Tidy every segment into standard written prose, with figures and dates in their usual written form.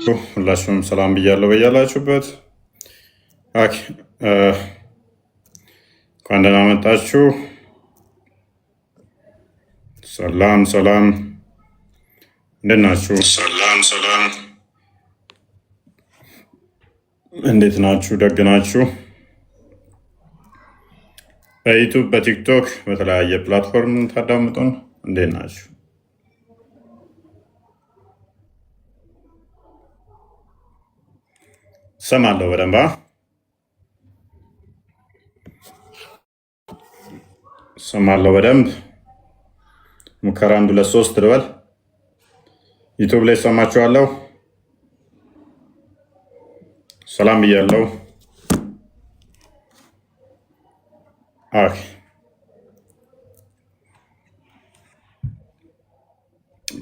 ሁላችሁም ሰላም ብያለሁ በያላችሁበት። እንኳን ደህና መጣችሁ። ሰላም ሰላም፣ እንዴት ናችሁ? ሰላም ሰላም፣ እንዴት ናችሁ? ደግ ናችሁ? በዩቱብ በቲክቶክ በተለያየ ፕላትፎርም ታዳምጡን፣ እንዴት ናችሁ? ሰማለሁ በደንብ ሰማለሁ በደንብ። ሙከራ 1 2 3 ልበል። ዩቱብ ላይ ሰማችኋለሁ። ሰላም ብያለሁ።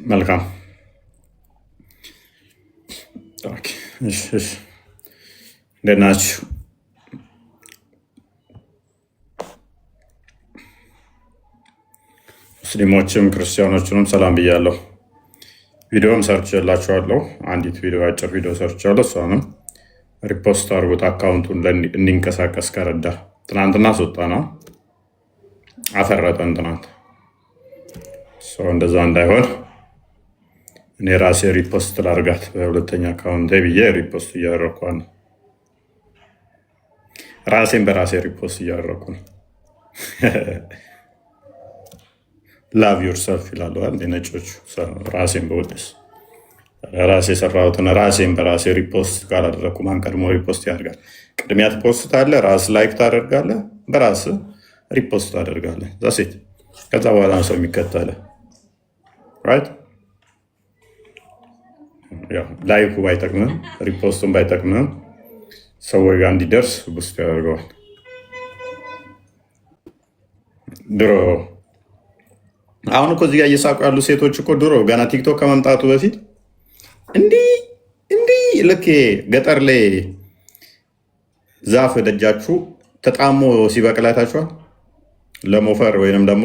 መልካም። እንዴት ናችሁ? ሙስሊሞችም ክርስቲያኖችንም ሰላም ብያለሁ። ቪዲዮም ሰርችላችኋለሁ። አንዲት ቪዲዮ አጭር ቪዲዮ ሰርቻለሁ። እሷንም ሪፖስት አድርጉት አካውንቱን እንዲንቀሳቀስ ከረዳ። ትናንትና ስወጣ ነው አፈረጠን ትናንት። እንደዛ እንዳይሆን እኔ ራሴ ሪፖስት ላርጋት በሁለተኛ አካውንት ብዬ ሪፖስት እያደረኩ ነው። ራሴን በራሴ ሪፖስት እያደረኩ ነው። ላቭ ዮርሰልፍ ይላሉ ነጮቹ። ራሴን በወደስ ራሴ የሰራሁትን ራሴን በራሴ ሪፖስት ካላደረግኩ ማን ቀድሞ ሪፖስት ያደርጋል? ቅድሚያ ትፖስት አለ፣ ራስ ላይክ ታደርጋለህ፣ በራስ ሪፖስት ታደርጋለህ። ዛሴት ከዛ በኋላ ሰው የሚከተለ ራይት። ላይኩ ባይጠቅምም ሪፖስቱን ባይጠቅምም ሰዎች ጋር እንዲደርስ ውስጥ ያደርገዋል። ድሮ አሁን እኮ እዚህ ጋር እየሳቁ ያሉ ሴቶች እኮ ድሮ ገና ቲክቶክ ከመምጣቱ በፊት እንዲህ ልክ ገጠር ላይ ዛፍ ደጃችሁ ተጣሞ ሲበቅል አይታችኋል? ለሞፈር ወይንም ደግሞ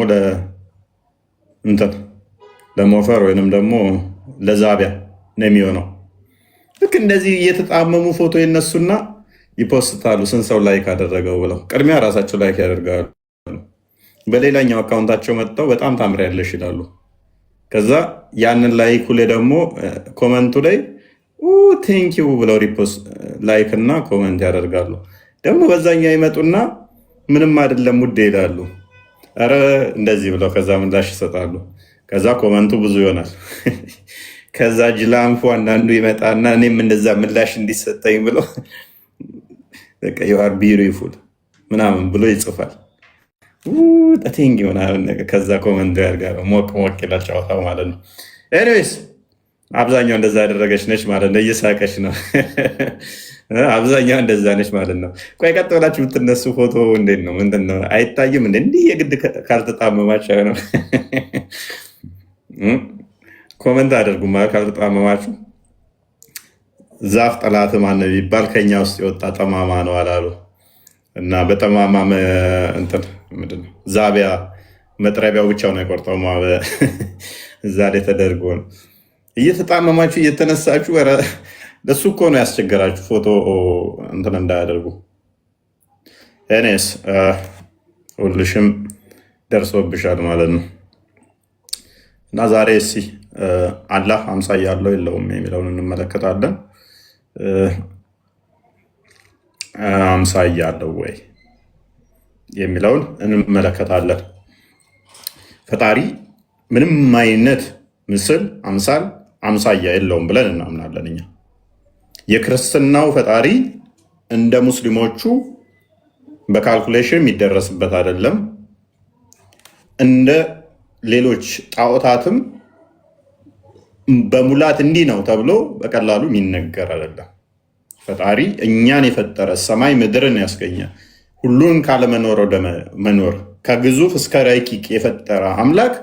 ለሞፈር ወይንም ደግሞ ለዛቢያ ነው የሚሆነው። ልክ እንደዚህ እየተጣመሙ ፎቶ ይነሱና ይፖስታሉ። ስንት ሰው ላይክ አደረገው ብለው ቅድሚያ ራሳቸው ላይክ ያደርጋሉ። በሌላኛው አካውንታቸው መጥተው በጣም ታምሪያለሽ ይላሉ። ከዛ ያንን ላይኩ ላይ ደግሞ ኮመንቱ ላይ ቴንኪው ብለው ሪፖስት ላይክ እና ኮመንት ያደርጋሉ። ደግሞ በዛኛው ይመጡና ምንም አይደለም ውድ ይላሉ። ኧረ እንደዚህ ብለው ከዛ ምላሽ ይሰጣሉ። ከዛ ኮመንቱ ብዙ ይሆናል። ከዛ ጅላንፎ አንዳንዱ ይመጣና እኔም እንደዛ ምላሽ እንዲሰጠኝ ብሎ ዩአር ቢዩቲፉል ምናምን ብሎ ይጽፋል። ቴንክ ምናምን ነገር ከዛ ኮመንት ያደርጋል። ሞቅ ይላል ጨዋታው ማለት ነው። ኤኒዌይስ አብዛኛው እንደዛ ያደረገች ነች ማለት ነው። እየሳቀች ነው። አብዛኛው እንደዛ ነች ማለት ነው። ቆይ ቀጥ ብላችሁ ብትነሱ ፎቶ እንዴት ነው? ምንድን ነው አይታይም? እንዲህ የግድ ካልተጣመማችሁ ነው። ኮመንት አድርጉ ካልተጣመማችሁ። ዛፍ ጠላት ማነው ቢባል ከኛ ውስጥ የወጣ ጠማማ ነው አላሉ እና በጠማማ እንትን ምንድን ነው ዛቢያ መጥረቢያው ብቻው ነው የቆርጠው። እዛ ላይ ተደርጎ ነው እየተጣመማችሁ እየተነሳችሁ። ለሱ እኮ ነው ያስቸገራችሁ ፎቶ እንትን እንዳያደርጉ። እኔስ ሁልሽም ደርሶብሻል ማለት ነው። እና ዛሬ እስኪ አላህ አምሳያ ያለው የለውም የሚለውን እንመለከታለን። አምሳያ አለው ወይ የሚለውን እንመለከታለን። ፈጣሪ ምንም አይነት ምስል፣ አምሳል፣ አምሳያ የለውም ብለን እናምናለን እኛ። የክርስትናው ፈጣሪ እንደ ሙስሊሞቹ በካልኩሌሽን የሚደረስበት አይደለም። እንደ ሌሎች ጣዖታትም በሙላት እንዲህ ነው ተብሎ በቀላሉ የሚነገር አይደለም። ፈጣሪ እኛን የፈጠረ ሰማይ ምድርን ያስገኘ ሁሉን ካለመኖር ወደ መኖር ከግዙፍ እስከ ረቂቅ የፈጠረ አምላክ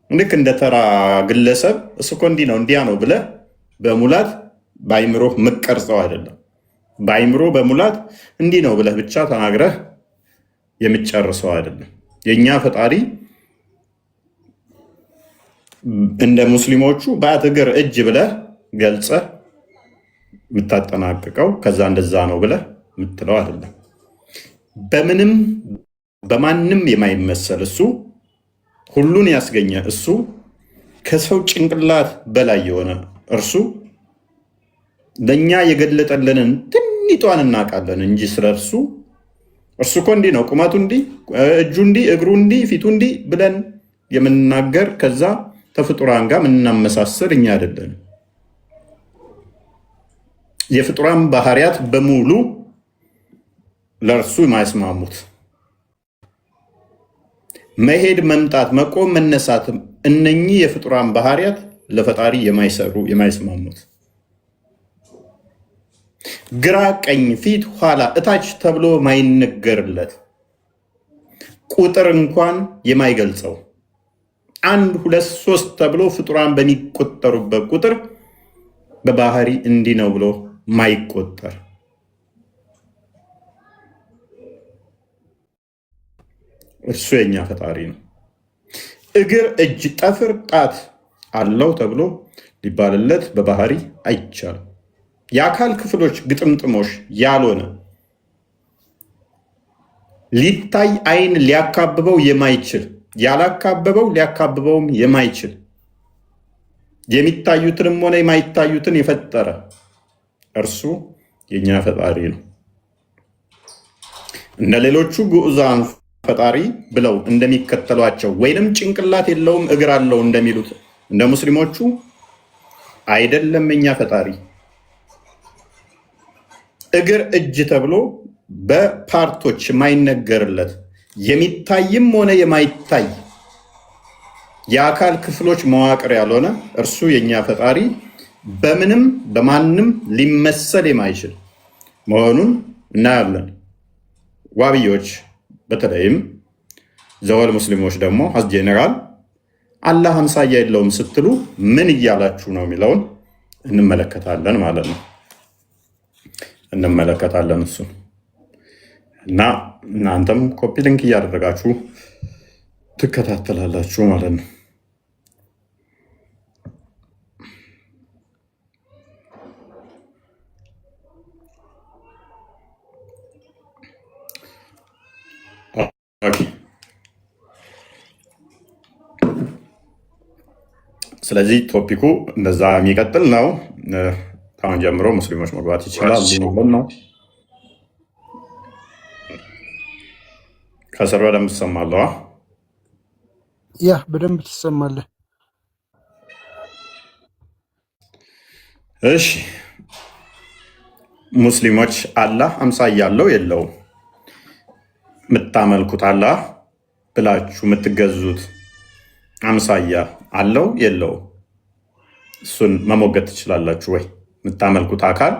ልክ እንደ ተራ ግለሰብ እሱ እኮ እንዲህ ነው እንዲያ ነው ብለህ በሙላት በአይምሮ ምቀርጸው አይደለም። በአይምሮ በሙላት እንዲህ ነው ብለህ ብቻ ተናግረህ የምጨርሰው አይደለም። የእኛ ፈጣሪ እንደ ሙስሊሞቹ በአትግር እጅ ብለህ ገልጸህ የምታጠናቅቀው ከዛ እንደዛ ነው ብለህ የምትለው አይደለም። በምንም በማንም የማይመሰል እሱ ሁሉን ያስገኘ እሱ ከሰው ጭንቅላት በላይ የሆነ እርሱ ለእኛ የገለጠልንን ትንሿን እናውቃለን እንጂ ስለ እርሱ እኮ እንዲህ ነው፣ ቁመቱ እንዲህ፣ እጁ እንዲህ፣ እግሩ እንዲህ፣ ፊቱ እንዲህ ብለን የምንናገር ከዛ ከፍጡራን ጋር የምናመሳሰል እኛ አይደለን። የፍጡራን ባህሪያት በሙሉ ለእርሱ የማይስማሙት መሄድ፣ መምጣት፣ መቆም፣ መነሳት እነኚህ የፍጡራን ባህሪያት ለፈጣሪ የማይሰሩ የማይስማሙት ግራ፣ ቀኝ፣ ፊት፣ ኋላ፣ እታች ተብሎ ማይነገርለት ቁጥር እንኳን የማይገልጸው 1 2 3 ተብሎ ፍጡራን በሚቆጠሩበት ቁጥር በባህሪ እንዲህ ነው ብሎ ማይቆጠር እርሱ የኛ ፈጣሪ ነው። እግር፣ እጅ፣ ጠፍር፣ ጣት አለው ተብሎ ሊባልለት በባህሪ አይቻልም። የአካል ክፍሎች ግጥምጥሞሽ ያልሆነ ሊታይ አይን ሊያካብበው የማይችል ያላካበበው ሊያካብበውም የማይችል የሚታዩትንም ሆነ የማይታዩትን የፈጠረ እርሱ የኛ ፈጣሪ ነው። እንደ ሌሎቹ ግዑዛን ፈጣሪ ብለው እንደሚከተሏቸው ወይንም ጭንቅላት የለውም እግር አለው እንደሚሉት እንደ ሙስሊሞቹ አይደለም። የኛ ፈጣሪ እግር፣ እጅ ተብሎ በፓርቶች የማይነገርለት የሚታይም ሆነ የማይታይ የአካል ክፍሎች መዋቅር ያልሆነ እርሱ የኛ ፈጣሪ በምንም በማንም ሊመሰል የማይችል መሆኑን እናያለን። ዋብዮች በተለይም ዘወል ሙስሊሞች ደግሞ አስ ጄኔራል አላህ አምሳያ የለውም ስትሉ ምን እያላችሁ ነው የሚለውን እንመለከታለን ማለት ነው። እንመለከታለን እሱ እና እናንተም ኮፒ ሊንክ እያደረጋችሁ ትከታተላላችሁ ማለት ነው። ስለዚህ ቶፒኩ እንደዛ የሚቀጥል ነው። አሁን ጀምሮ ሙስሊሞች መግባት ይችላሉ ነው። ከስር በደንብ ትሰማለህ? ያ በደንብ ትሰማለህ። እሺ፣ ሙስሊሞች አላህ አምሳያ አለው የለውም? የምታመልኩት አላህ ብላችሁ የምትገዙት አምሳያ አለው የለውም? እሱን መሞገት ትችላላችሁ ወይ? የምታመልኩት አካል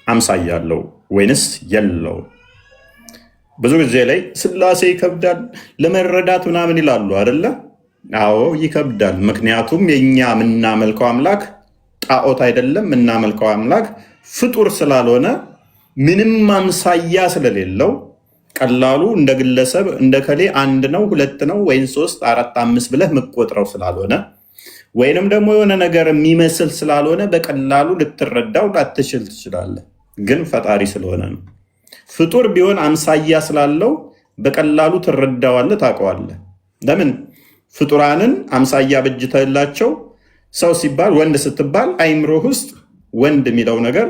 አምሳያ አለው ወይንስ የለውም? ብዙ ጊዜ ላይ ስላሴ ይከብዳል ለመረዳት ምናምን ይላሉ አይደለ? አዎ ይከብዳል። ምክንያቱም የኛ የምናመልከው አምላክ ጣዖት አይደለም። የምናመልከው አምላክ ፍጡር ስላልሆነ ምንም አምሳያ ስለሌለው ቀላሉ እንደ ግለሰብ እንደ ከሌ 1 ነው 2 ነው ወይም 3 4 5 ብለህ የምትቆጥረው ስላልሆነ ወይንም ደግሞ የሆነ ነገር የሚመስል ስላልሆነ በቀላሉ ልትረዳው ላትችል ትችላለህ። ግን ፈጣሪ ስለሆነ ነው። ፍጡር ቢሆን አምሳያ ስላለው በቀላሉ ትረዳዋለህ፣ ታውቀዋለህ። ለምን? ፍጡራንን አምሳያ በጅተላቸው ሰው ሲባል ወንድ ስትባል አይምሮህ ውስጥ ወንድ የሚለው ነገር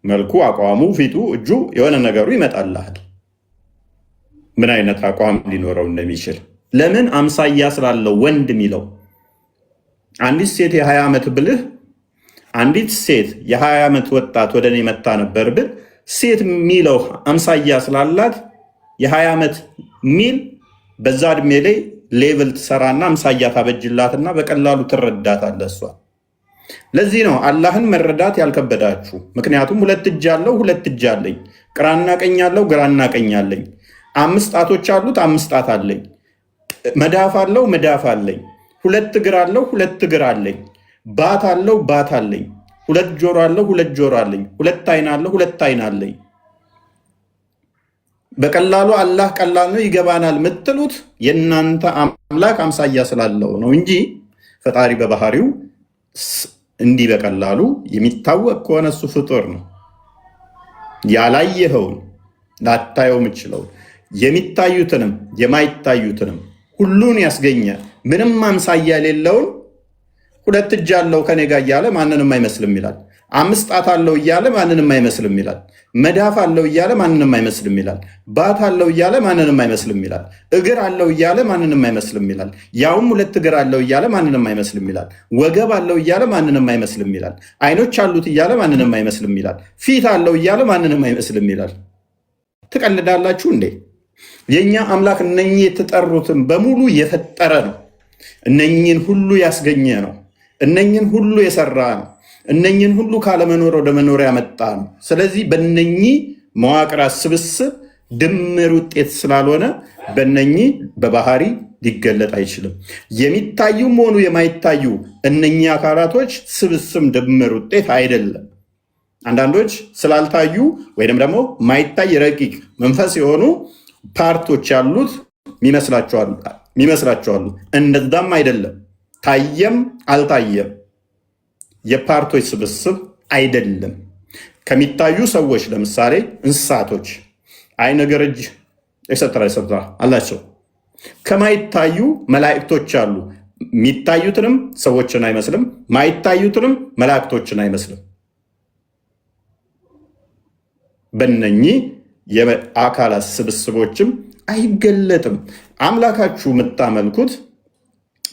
መልኩ፣ አቋሙ፣ ፊቱ፣ እጁ የሆነ ነገሩ ይመጣልሃል። ምን አይነት አቋም ሊኖረው እንደሚችል ለምን? አምሳያ ስላለው ወንድ የሚለው። አንዲት ሴት የ20 ዓመት ብልህ አንዲት ሴት የ20 ዓመት ወጣት ወደ እኔ መታ ነበር ብል ሴት የሚለው አምሳያ ስላላት የ20 ዓመት ሚል በዛ እድሜ ላይ ሌቭል ትሰራና አምሳያ ታበጅላትና በቀላሉ ትረዳታለህ እሷ። ለዚህ ነው አላህን መረዳት ያልከበዳችሁ። ምክንያቱም 2 እጅ አለው 2 እጅ አለኝ፣ ግራና ቀኝ አለው ግራና ቀኝ አለኝ፣ 5 ጣቶች አሉት 5 ጣት አለኝ፣ መዳፍ አለው መዳፍ አለኝ፣ 2 እግር አለው 2 እግር አለኝ፣ ባት አለው ባት አለኝ፣ 2 ጆሮ አለው 2 ጆሮ አለኝ፣ 2 አይን አለው 2 አይን አለኝ። በቀላሉ አላህ ቀላል ነው ይገባናል የምትሉት የእናንተ አምላክ አምሳያ ስላለው ነው እንጂ ፈጣሪ በባህሪው እንዲህ በቀላሉ የሚታወቅ ከሆነ እሱ ፍጡር ነው። ያላየኸውን ላታየው የምችለውን የሚታዩትንም የማይታዩትንም ሁሉን ያስገኘ ምንም አምሳያ የሌለውን 2 እጅ አለው ከኔ ጋር እያለ ማንንም አይመስልም ይላል። 5 ጣት አለው እያለ ማንንም አይመስልም ይላል። መዳፍ አለው እያለ ማንንም አይመስልም ይላል። ባት አለው እያለ ማንንም አይመስልም ይላል። እግር አለው እያለ ማንንም አይመስልም ይላል። ያውም 2 እግር አለው እያለ ማንንም አይመስልም ይላል። ወገብ አለው እያለ ማንንም አይመስልም ይላል። ዓይኖች አሉት እያለ ማንንም አይመስልም ይላል። ፊት አለው እያለ ማንንም አይመስልም ይላል። ትቀልዳላችሁ እንዴ? የእኛ አምላክ እነኚህ የተጠሩትን በሙሉ የፈጠረ ነው። እነኚህን ሁሉ ያስገኘ ነው። እነኚህን ሁሉ የሰራ ነው። እነኚህን ሁሉ ካለመኖር ወደ መኖር ያመጣ ነው። ስለዚህ በእነኚህ መዋቅራት ስብስብ ድምር ውጤት ስላልሆነ በእነኚህ በባህሪ ሊገለጥ አይችልም። የሚታዩም ሆኑ የማይታዩ እነኚህ አካላቶች ስብስብ ድምር ውጤት አይደለም። አንዳንዶች ስላልታዩ ወይም ደግሞ ማይታይ ረቂቅ መንፈስ የሆኑ ፓርቶች ያሉት ይመስላችኋሉ። እንደዛም አይደለም። ታየም አልታየም የፓርቶች ስብስብ አይደለም። ከሚታዩ ሰዎች ለምሳሌ እንስሳቶች ዓይን፣ እግር፣ እጅ ኤክሰትራ አላቸው። ከማይታዩ መላእክቶች አሉ። የሚታዩትንም ሰዎችን አይመስልም፣ ማይታዩትንም መላእክቶችን አይመስልም። በእነኚህ የአካላት ስብስቦችም አይገለጥም። አምላካችሁ የምታመልኩት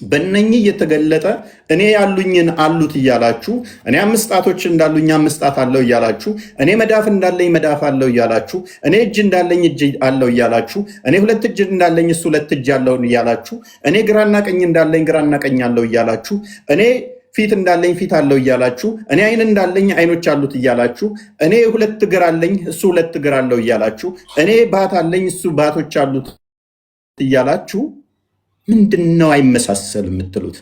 በእነኚህ እየተገለጠ እኔ ያሉኝን አሉት እያላችሁ፣ እኔ 5 ጣቶች እንዳሉኝ 5 ጣት አለው እያላችሁ፣ እኔ መዳፍ እንዳለኝ መዳፍ አለው እያላችሁ፣ እኔ እጅ እንዳለኝ እጅ አለው እያላችሁ፣ እኔ 2 እጅ እንዳለኝ እሱ 2 እጅ አለው እያላችሁ፣ እኔ ግራና ቀኝ እንዳለኝ ግራና ቀኝ አለው እያላችሁ፣ እኔ ፊት እንዳለኝ ፊት አለው እያላችሁ፣ እኔ ዓይን እንዳለኝ ዓይኖች አሉት እያላችሁ፣ እኔ 2 እግር አለኝ እሱ 2 እግር አለው እያላችሁ፣ እኔ ባት አለኝ እሱ ባቶች አሉት እያላችሁ ምንድን ነው አይመሳሰል የምትሉት?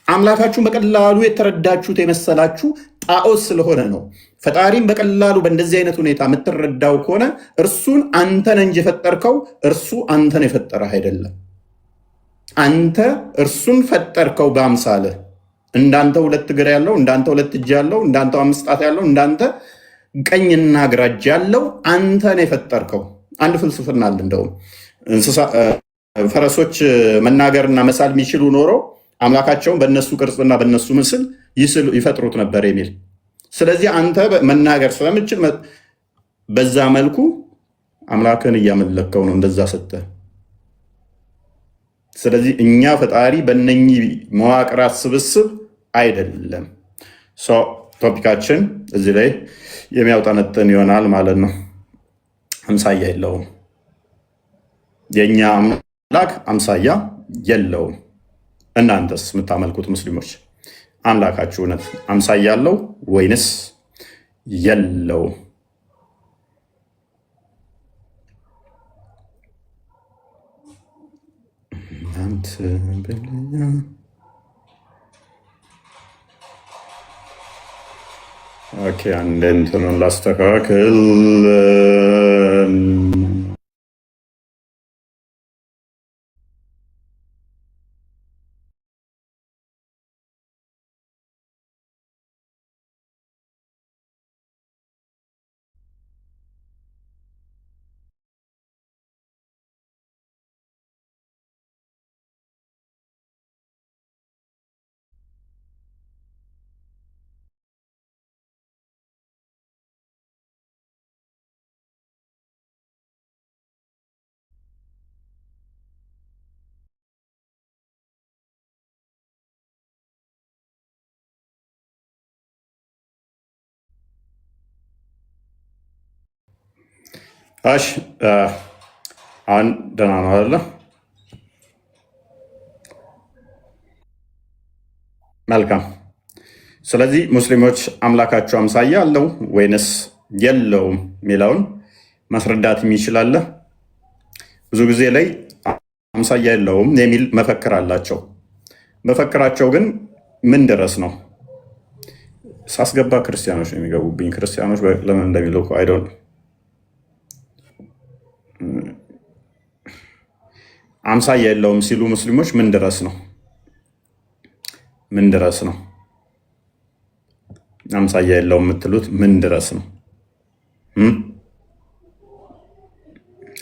አምላካችሁን በቀላሉ የተረዳችሁት የመሰላችሁ ጣዖት ስለሆነ ነው። ፈጣሪም በቀላሉ በእንደዚህ አይነት ሁኔታ የምትረዳው ከሆነ እርሱን አንተን እንጂ የፈጠርከው እርሱ አንተን የፈጠረህ አይደለም። አንተ እርሱን ፈጠርከው በአምሳልህ። እንዳንተ 2 እግር ያለው፣ እንዳንተ 2 እጅ ያለው፣ እንዳንተ 5 ጣት ያለው፣ እንዳንተ ቀኝና ግራ እጅ ያለው አንተን የፈጠርከው። አንድ ፍልስፍና አለ። እንደውም ፈረሶች መናገርና መሳል የሚችሉ ኖሮ አምላካቸውን በእነሱ ቅርጽና በእነሱ ምስል ይፈጥሩት ነበር የሚል። ስለዚህ አንተ መናገር ስለምችል በዛ መልኩ አምላክን እያመለከው ነው እንደዛ ሰጠህ። ስለዚህ እኛ ፈጣሪ በእነኚህ መዋቅራት ስብስብ አይደለም። ቶፒካችን እዚህ ላይ የሚያውጠነጥን ይሆናል ማለት ነው። አምሳያ የለውም። የእኛ አምላክ አምሳያ የለውም። እናንተስ የምታመልኩት ሙስሊሞች አምላካችሁ እውነት አምሳያ አለው ወይንስ የለውም? ኦኬ፣ አንድ እንትኑን ላስተካክል። እሺ አሁን ደህና ነው አይደለ? መልካም። ስለዚህ ሙስሊሞች አምላካቸው አምሳያ አለው ወይንስ የለውም የሚለውን ማስረዳት የሚችላለ? ብዙ ጊዜ ላይ አምሳያ የለውም የሚል መፈክር አላቸው። መፈክራቸው ግን ምን ድረስ ነው? ሳስገባ ክርስቲያኖች ነው የሚገቡብኝ። ክርስቲያኖች ለምን እንደሚለው አይደው አምሳያ የለውም ሲሉ ሙስሊሞች ምን ድረስ ነው? ምን ድረስ ነው? አምሳያ የለውም የምትሉት ምን ድረስ ነው?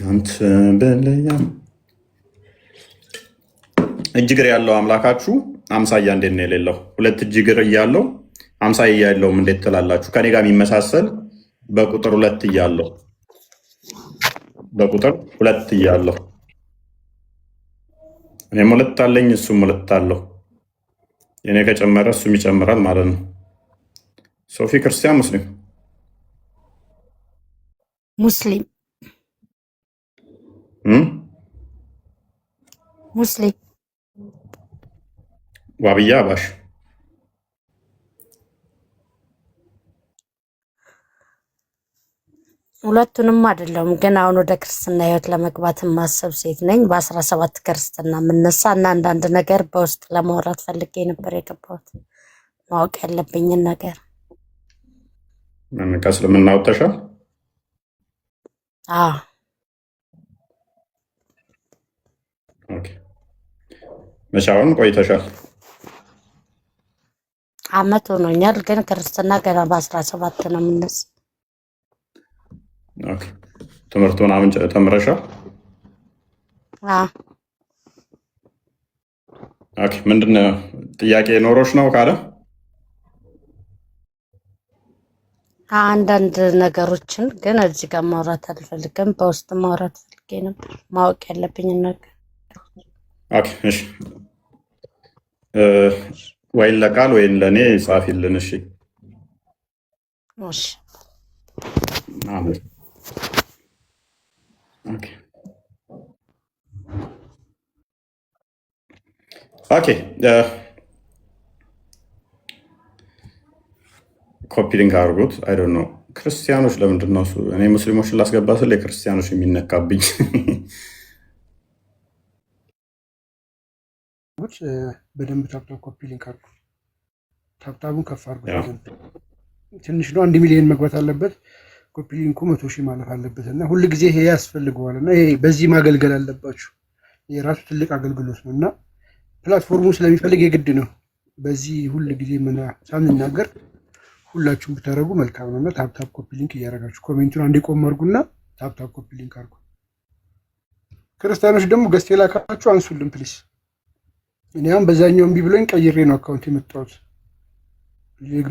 አንተ በለያ እጅ እግር ያለው አምላካችሁ አምሳያ እንዴት ነው የሌለው? ሁለት እጅ እግር እያለው አምሳያ የለውም እንዴት ትላላችሁ? ከኔ ጋር የሚመሳሰል በቁጥር ሁለት እያለው እኔም ሁለት አለኝ እሱም ሁለት አለው። የኔ ከጨመረ እሱም ይጨምራል ማለት ነው። ሶፊ ክርስቲያን ሙስሊም ሙስሊም ዋብያ አባሽ ሁለቱንም አይደለም ግን አሁን ወደ ክርስትና ህይወት ለመግባት ማሰብ ሴት ነኝ። በ17 ክርስትና የምነሳ እና አንዳንድ ነገር በውስጥ ለማውራት ፈልጌ ነበር የገባሁት። ማወቅ ያለብኝን ነገር ከእስልምና ወጥተሻል? መቼ አሁን ቆይተሻል? አመት ሆኖኛል። ግን ክርስትና ገና በ17 ነው የምነሳ። ትምህርቱን አሁን ተምረሻል? ምንድን ጥያቄ ኖሮች ነው ካለ አንዳንድ ነገሮችን ግን እዚህ ጋር ማውራት አልፈልግም። በውስጥ ማውራት ፈልጌ ነበር ማወቅ ያለብኝን ነገር። እሺ ወይን ለቃል ወይን ለእኔ ጻፊልን። እሺ ኦኬ ኮፒ ሊንክ አድርጉት። አይ ዶንት ኖ ክርስቲያኖች ለምንድን ነው እኔ ሙስሊሞችን ላስገባ ስል የክርስቲያኖች የሚነካብኝ? በደንብ ታብታብ ኮፒ ሊንክ አድርጉ። ታብታቡን ከፍ አድርጉ። ትንሽ ነው፣ 1 ሚሊዮን መግባት አለበት። ኮፒ ሊንኩ 100 ሺህ ማለፍ አለበት እና ሁል ጊዜ ይሄ ያስፈልገዋል እና ይሄ በዚህ ማገልገል አለባችሁ። የራሱ ትልቅ አገልግሎት ነው እና ፕላትፎርሙ ስለሚፈልግ የግድ ነው። በዚህ ሁል ጊዜ ሳንናገር ሁላችሁም ብታደርጉ መልካም ነው እና ታብታብ ኮፒ ሊንክ እያደረጋችሁ ኮሜንቱን አንዴ ቆም አድርጉና ታብታብ ኮፒ ሊንክ አድርጉ። ክርስቲያኖች ደግሞ ገስት የላካችሁ አንሱልን ፕሊስ። እኔ አሁን በዛኛው እምቢ ብሎኝ ቀይሬ ነው አካውንት የመጣሁት።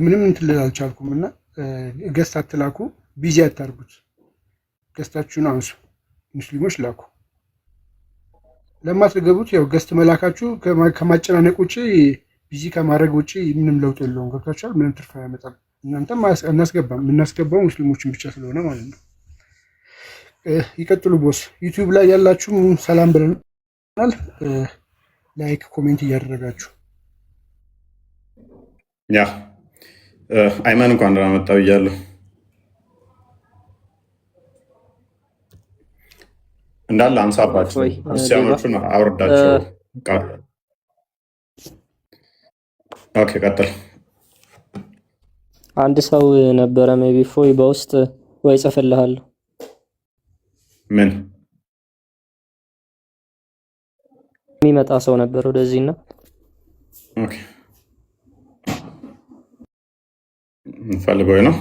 ምንም እንትን ልል አልቻልኩም እና ገስት አትላኩ፣ ቢዚ አታርጉት። ገስታችሁን አንሱ፣ ሙስሊሞች ላኩ። ለማትገቡት ያው ገስት መላካችሁ ከማጨናነቅ ውጭ ቢዚ ከማድረግ ውጭ ምንም ለውጥ የለውም። ገብታችኋል? ምንም ትርፍ አያመጣም። እናንተም እናስገባም፣ የምናስገባው ሙስሊሞችን ብቻ ስለሆነ ማለት ነው። ይቀጥሉ ቦስ። ዩቲዩብ ላይ ያላችሁ ሰላም ብለናል። ላይክ ኮሜንት እያደረጋችሁ ያ አይመን እንኳን ደህና መጣ ብያለሁ። እንዳለ አንሳባቸው ክርስቲያኖቹን አውርዳቸው። ኦኬ ቀጥል። አንድ ሰው ነበረ ሜቢ ፎይ በውስጥ ወይ ጽፍልሃለሁ። ምን የሚመጣ ሰው ነበር ወደዚህና ኦኬ ፈልጎኝ ነው።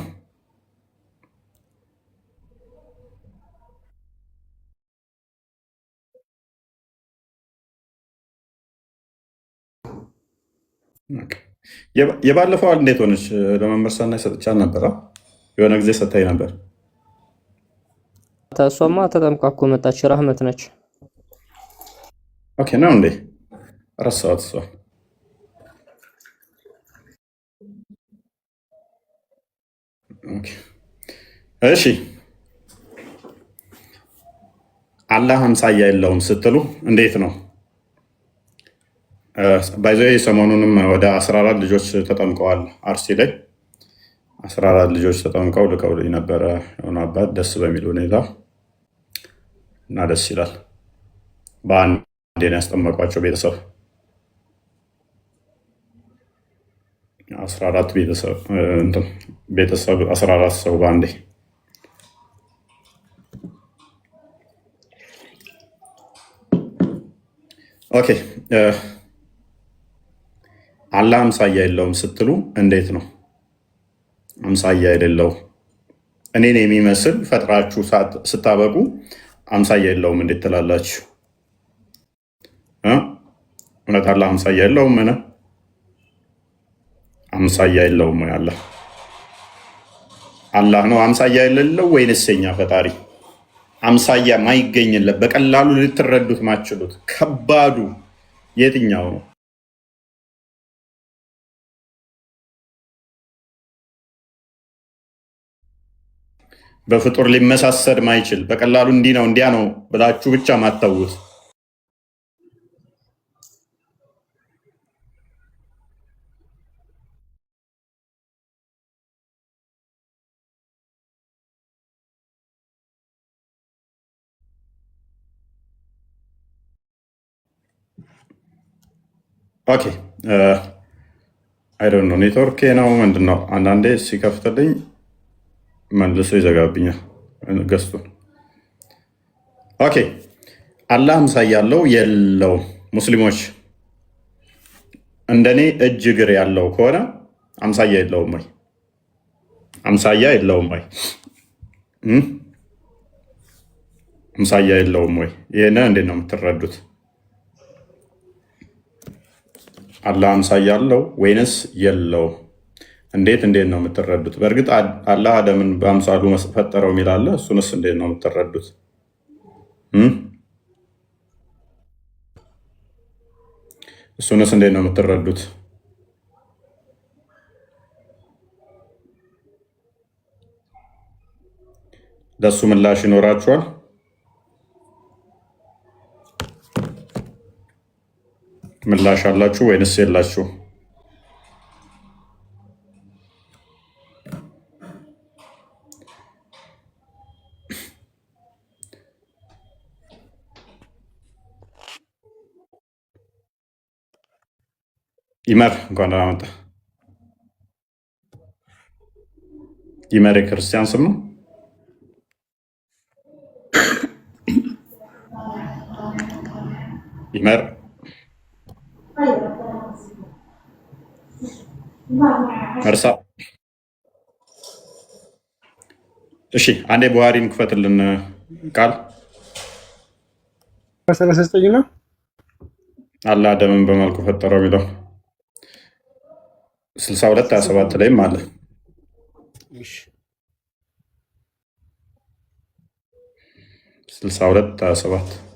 የባለፈው እንዴት ሆነች? ለመምህር ሰናይ ሰጥቻት ነበር። የሆነ ጊዜ ሰታኝ ነበር። እሷማ ተጠምቃ እኮ መጣች። ራህመት ነች። ኦኬ ነው እንዴ? ረሳኋት። እሷ እሺ አላህ አምሳያ የለውም ስትሉ እንዴት ነው? ባይዘ ሰሞኑንም ወደ 14 ልጆች ተጠምቀዋል። አርሲ ላይ 14 ልጆች ተጠምቀው ልከውልኝ ነበረ የሆነ አባት ደስ በሚል ሁኔታ እና ደስ ይላል። በአንዴ ነው ያስጠመቋቸው ቤተሰብ 14 ቤተሰብ 14 ሰው በአንዴ። ኦኬ አላህ አምሳያ የለውም ስትሉ እንዴት ነው? አምሳያ የሌለው እኔን የሚመስል ፈጥራችሁ ስታበቁ አምሳያ የለውም እንዴት ትላላችሁ? እውነት አላህ አምሳያ የለውም? ምን አምሳያ የለውም ወይ? አላህ ነው አምሳያ የሌለው ወይንስ የኛ ፈጣሪ? አምሳያ ማይገኝለት በቀላሉ ልትረዱት ማችሉት ከባዱ የትኛው ነው? በፍጡር ሊመሳሰል ማይችል በቀላሉ እንዲህ ነው እንዲያ ነው ብላችሁ ብቻ ማታውት ኦኬ አይ ዶንት ኖ ኔትወርክ ነው ምንድን ነው? አንዳንዴ ሲከፍትልኝ መልሶ ይዘጋብኛል ገስቱን። ኦኬ አላህ አምሳያ አለው የለው? ሙስሊሞች እንደኔ እጅ እግር ያለው ከሆነ አምሳያ የለውም ወይ? አምሳያ የለውም ወይ? አምሳያ የለውም ወይ? ይህን እንዴት ነው የምትረዱት? አላህ አምሳያ አለው ወይንስ የለውም? እንዴት ነው የምትረዱት? በእርግጥ አላህ አደምን በአምሳሉ ፈጠረው የሚላለ እሱንስ እንዴት ነው የምትረዱት? እሱንስ እንዴት ነው የምትረዱት? ለእሱ ምላሽ ይኖራችኋል? ምላሽ አላችሁ ወይንስ የላችሁ? ይመር እንኳን ደህና መጣ። ይመር የክርስቲያን ስም ነው። ይመር መርሳ። እሺ አንዴ ቡሃሪን ክፈትልን ቃል 39 ነው። አላህ አደምን በመልኩ ፈጠረው የሚለው 62:27 ላይም አለ። 62:27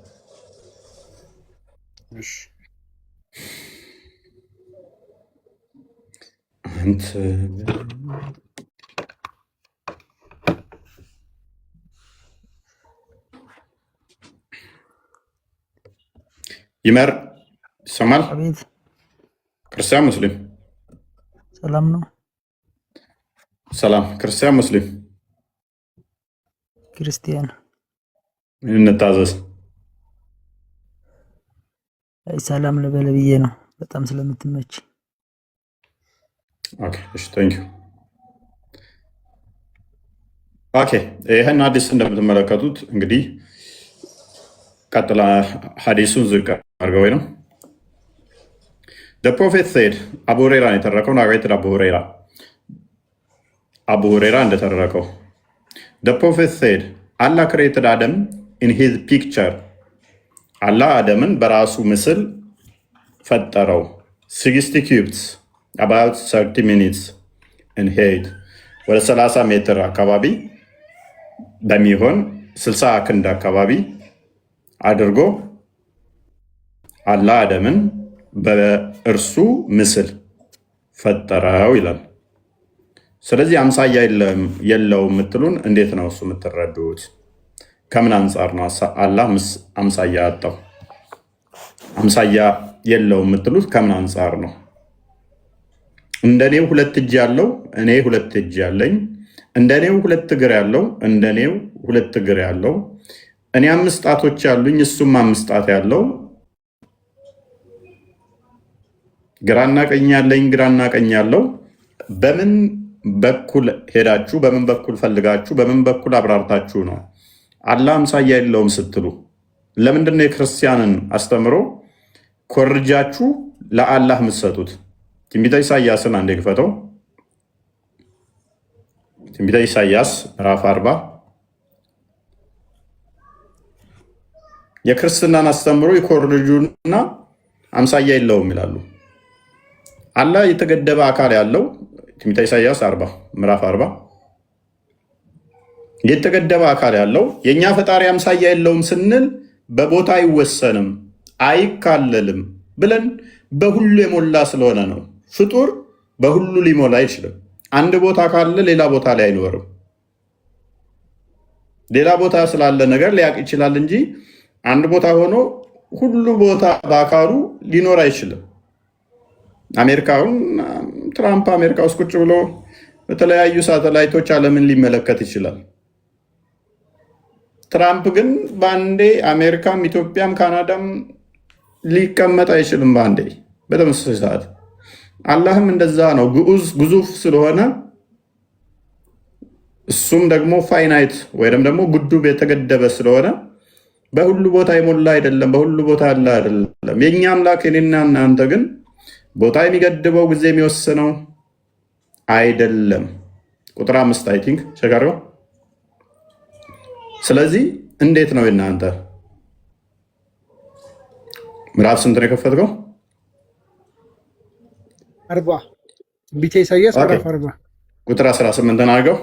ይመር ይሰማል? ክርስቲያን ሙስሊም? ሰላም ነው። ሰላም። ክርስቲያን ሙስሊም? ክርስቲያን። እንታዘዝ። ሰላም ልበል ብዬ ነው በጣም ስለምትመች። ኦኬ እሺ ታንኪዩ። ኦኬ ይሄን ሐዲስ እንደምትመለከቱት እንግዲህ ቀጥላ ሐዲሱን ዝቅ አድርገው ነው The prophet said አቡ ሁረይራ የተረከው ናሬትድ አቡ ሁረይራ እንደተረከው The prophet said Allah created Adam in his picture አላህ አደምን በራሱ ምስል ፈጠረው 60 cubits about 30 minutes in height ወደ 30 ሜትር አካባቢ በሚሆን 60 ክንድ አካባቢ አድርጎ አላህ አደምን በእርሱ ምስል ፈጠረው ይላል። ስለዚህ አምሳያ የለውም የምትሉን እንዴት ነው እሱ የምትረዱት? ከምን አንጻር ነው አላህ አምሳያ ያጣው? አምሳያ የለውም የምትሉት ከምን አንጻር ነው? እንደኔው ሁለት እጅ ያለው እኔ ሁለት እጅ ያለኝ፣ እንደኔው ሁለት እግር ያለው እንደኔው ሁለት እግር ያለው፣ እኔ 5 ጣቶች ያሉኝ እሱም 5 ጣት ያለው፣ ግራና ቀኝ ያለኝ ግራና ቀኝ ያለው፣ በምን በኩል ሄዳችሁ በምን በኩል ፈልጋችሁ በምን በኩል አብራርታችሁ ነው አላህ አምሳያ የለውም ስትሉ? ለምንድን ነው የክርስቲያንን አስተምሮ ኮርጃችሁ ለአላህ የምትሰጡት? ትንቢተ ኢሳይያስን አንዴ ክፈተው። ትንቢተ ኢሳይያስ ምዕራፍ 40 የክርስትናን አስተምሮ ይኮርጁና አምሳያ የለውም ይላሉ። አላህ የተገደበ አካል ያለው ትንቢተ ኢሳይያስ ምዕራፍ 40 የተገደበ አካል ያለው የእኛ ፈጣሪ አምሳያ የለውም ስንል በቦታ አይወሰንም አይካለልም ብለን በሁሉ የሞላ ስለሆነ ነው። ፍጡር በሁሉ ሊሞላ አይችልም። አንድ ቦታ ካለ ሌላ ቦታ ላይ አይኖርም። ሌላ ቦታ ስላለ ነገር ሊያውቅ ይችላል እንጂ አንድ ቦታ ሆኖ ሁሉ ቦታ በአካሉ ሊኖር አይችልም። አሜሪካውን ትራምፕ አሜሪካ ውስጥ ቁጭ ብሎ በተለያዩ ሳተላይቶች ዓለምን ሊመለከት ይችላል። ትራምፕ ግን በአንዴ አሜሪካም ኢትዮጵያም ካናዳም ሊቀመጥ አይችልም በአንዴ በተመሳሳይ ሰዓት። አላህም እንደዛ ነው። ግዙፍ ስለሆነ እሱም ደግሞ ፋይናይት ወይም ደግሞ ጉዱብ የተገደበ ስለሆነ በሁሉ ቦታ የሞላ አይደለም፣ በሁሉ ቦታ ያለ አይደለም። የእኛ አምላክ የኔና እናንተ ግን ቦታ የሚገድበው ጊዜ የሚወስነው አይደለም። ቁጥር 5 አይ ቲንክ ሸጋሪው። ስለዚህ እንዴት ነው የእናንተ ምዕራፍ ስንት ነው የከፈትከው? 40 ትንቢተ ኢሳይያስ ምዕራፍ 40 ቁጥር 18 አድርገው።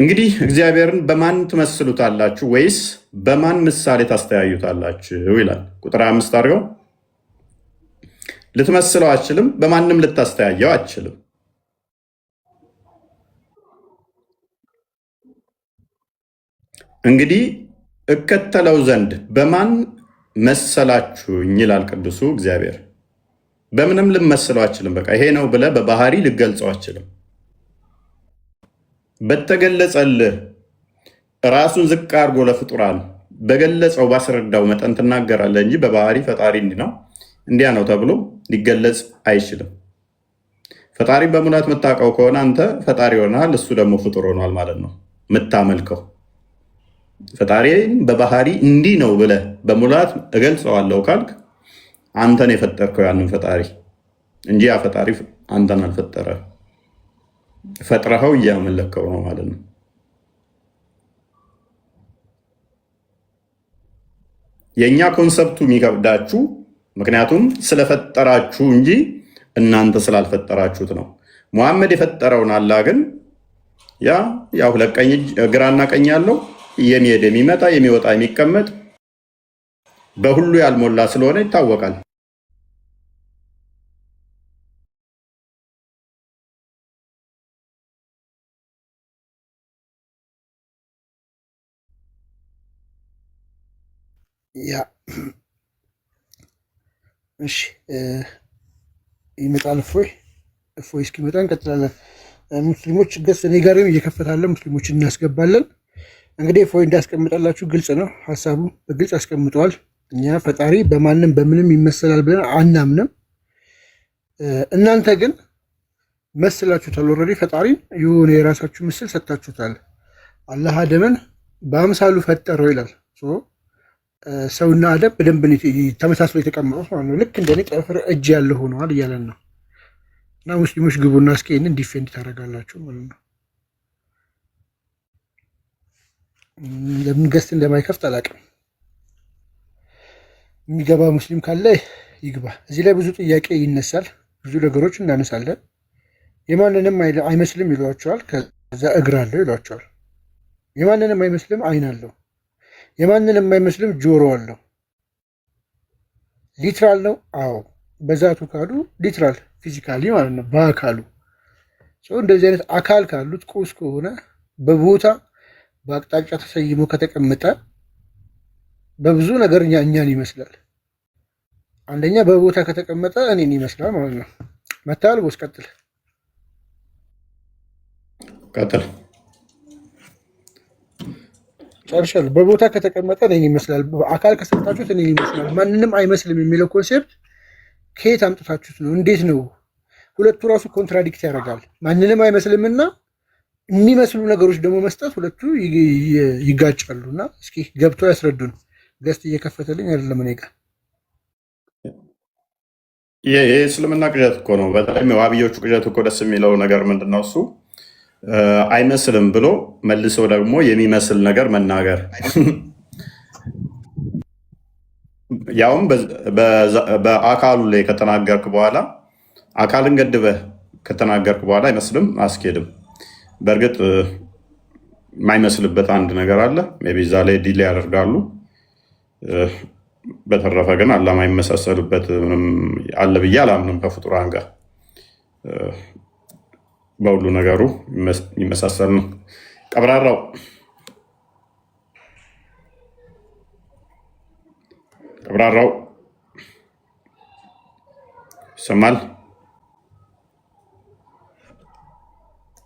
እንግዲህ እግዚአብሔርን በማን ትመስሉታላችሁ ወይስ በማን ምሳሌ ታስተያዩታላችሁ ይላል። ቁጥር 5 አድርገው። ልትመስለው አችልም፣ በማንም ልታስተያየው አችልም። እንግዲህ እከተለው ዘንድ በማን መሰላችሁኝ ይላል ቅዱሱ እግዚአብሔር። በምንም ልመስለው አችልም። በቃ ይሄ ነው ብለህ በባህሪ ልገልጸው አችልም። በተገለጸልህ ራሱን ዝቅ አድርጎ ለፍጡራን በገለጸው ባስረዳው መጠን ትናገራለህ እንጂ በባህሪ ፈጣሪ እንዲህ ነው እንዲያ ነው ተብሎ ሊገለጽ አይችልም። ፈጣሪ በሙላት የምታውቀው ከሆነ አንተ ፈጣሪ ሆነሃል፣ እሱ ደግሞ ፍጡር ሆኗል ማለት ነው የምታመልከው። ፈጣሪ በባህሪ እንዲህ ነው ብለህ በሙላት እገልጸዋለሁ ካልክ አንተን የፈጠርከው ያንን ፈጣሪ እንጂ ያ ፈጣሪ አንተን አልፈጠረ። ፈጥረኸው እያመለከው ነው ማለት ነው። የእኛ ኮንሰፕቱ የሚከብዳችሁ ምክንያቱም ስለፈጠራችሁ እንጂ እናንተ ስላልፈጠራችሁት ነው። ሙሐመድ የፈጠረውን አላህ ግን ያ ሁለት ቀኝ ግራና ቀኝ ያለው የሚሄድ የሚመጣ የሚወጣ የሚቀመጥ በሁሉ ያልሞላ ስለሆነ ይታወቃል። ያ እሺ ይመጣል። እፎይ እስኪመጣ እንቀጥላለን። ሙስሊሞች ገስ እኔ ጋርም እየከፈታለን፣ ሙስሊሞች እናስገባለን። እንግዲህ እፎይ እንዳስቀምጣላችሁ ግልጽ ነው፣ ሀሳቡ በግልጽ አስቀምጠዋል። እኛ ፈጣሪ በማንም በምንም ይመሰላል ብለን አናምንም። እናንተ ግን መስላችሁታል። ኦልሬዲ ፈጣሪ የሆነ የራሳችሁ ምስል ሰጥታችሁታል። አላህ አደምን በአምሳሉ ፈጠረው ይላል። ሰውና አደም በደንብ ተመሳስሎ የተቀመጡት ማለት ነው። ልክ እንደኔ ጥፍር እጅ ያለው ሆነዋል እያለን ነው። እና ሙስሊሞች ግቡና እስኪ ይህንን ዲፌንድ ታደርጋላችሁ ማለት ነው። ለምን ገስት እንደማይከፍት አላውቅም። የሚገባ ሙስሊም ካለ ይግባ። እዚህ ላይ ብዙ ጥያቄ ይነሳል፣ ብዙ ነገሮች እናነሳለን። የማንንም አይመስልም ይሏቸዋል። ከዛ እግር አለው ይሏቸዋል። የማንንም አይመስልም አይን አለው። የማንንም አይመስልም ጆሮ አለው። ሊትራል ነው። አዎ በዛቱ ካሉ ሊትራል ፊዚካሊ ማለት ነው በአካሉ። እንደዚህ አይነት አካል ካሉት ቁስ ከሆነ በቦታ በአቅጣጫ ተሰይሞ ከተቀመጠ በብዙ ነገር እኛን ይመስላል። አንደኛ በቦታ ከተቀመጠ እኔን ይመስላል ማለት ነው። መታል ቦስ ቀጥል። ጨርሻለሁ። በቦታ ከተቀመጠ እኔን ይመስላል፣ አካል ከሰጣችሁት እኔን ይመስላል። ማንንም አይመስልም የሚለው ኮንሴፕት ከየት አምጥታችሁት ነው? እንዴት ነው? ሁለቱ ራሱ ኮንትራዲክት ያደርጋል። ማንንም አይመስልምና የሚመስሉ ነገሮች ደግሞ መስጠት ሁለቱ ይጋጫሉ። እና እስኪ ገብቶ ያስረዱን። ገስት እየከፈተልኝ አይደለም እኔ ጋር የእስልምና ቅዠት እኮ ነው። በተለይም የዋብዮቹ ቅዠት እኮ ደስ የሚለው ነገር ምንድነው? እሱ አይመስልም ብሎ መልሶ ደግሞ የሚመስል ነገር መናገር ያውም በአካሉ ላይ ከተናገርክ በኋላ አካልን ገድበህ ከተናገርክ በኋላ አይመስልም አስኬድም። በእርግጥ የማይመስልበት አንድ ነገር አለ። ሜይ ቢ እዛ ላይ ዲሌ ያደርጋሉ። በተረፈ ግን አላህ የማይመሳሰልበት ምንም አለ ብዬ አላምንም። ከፍጡራን ጋር በሁሉ ነገሩ የሚመሳሰል ነው። ቀብራራው ይሰማል?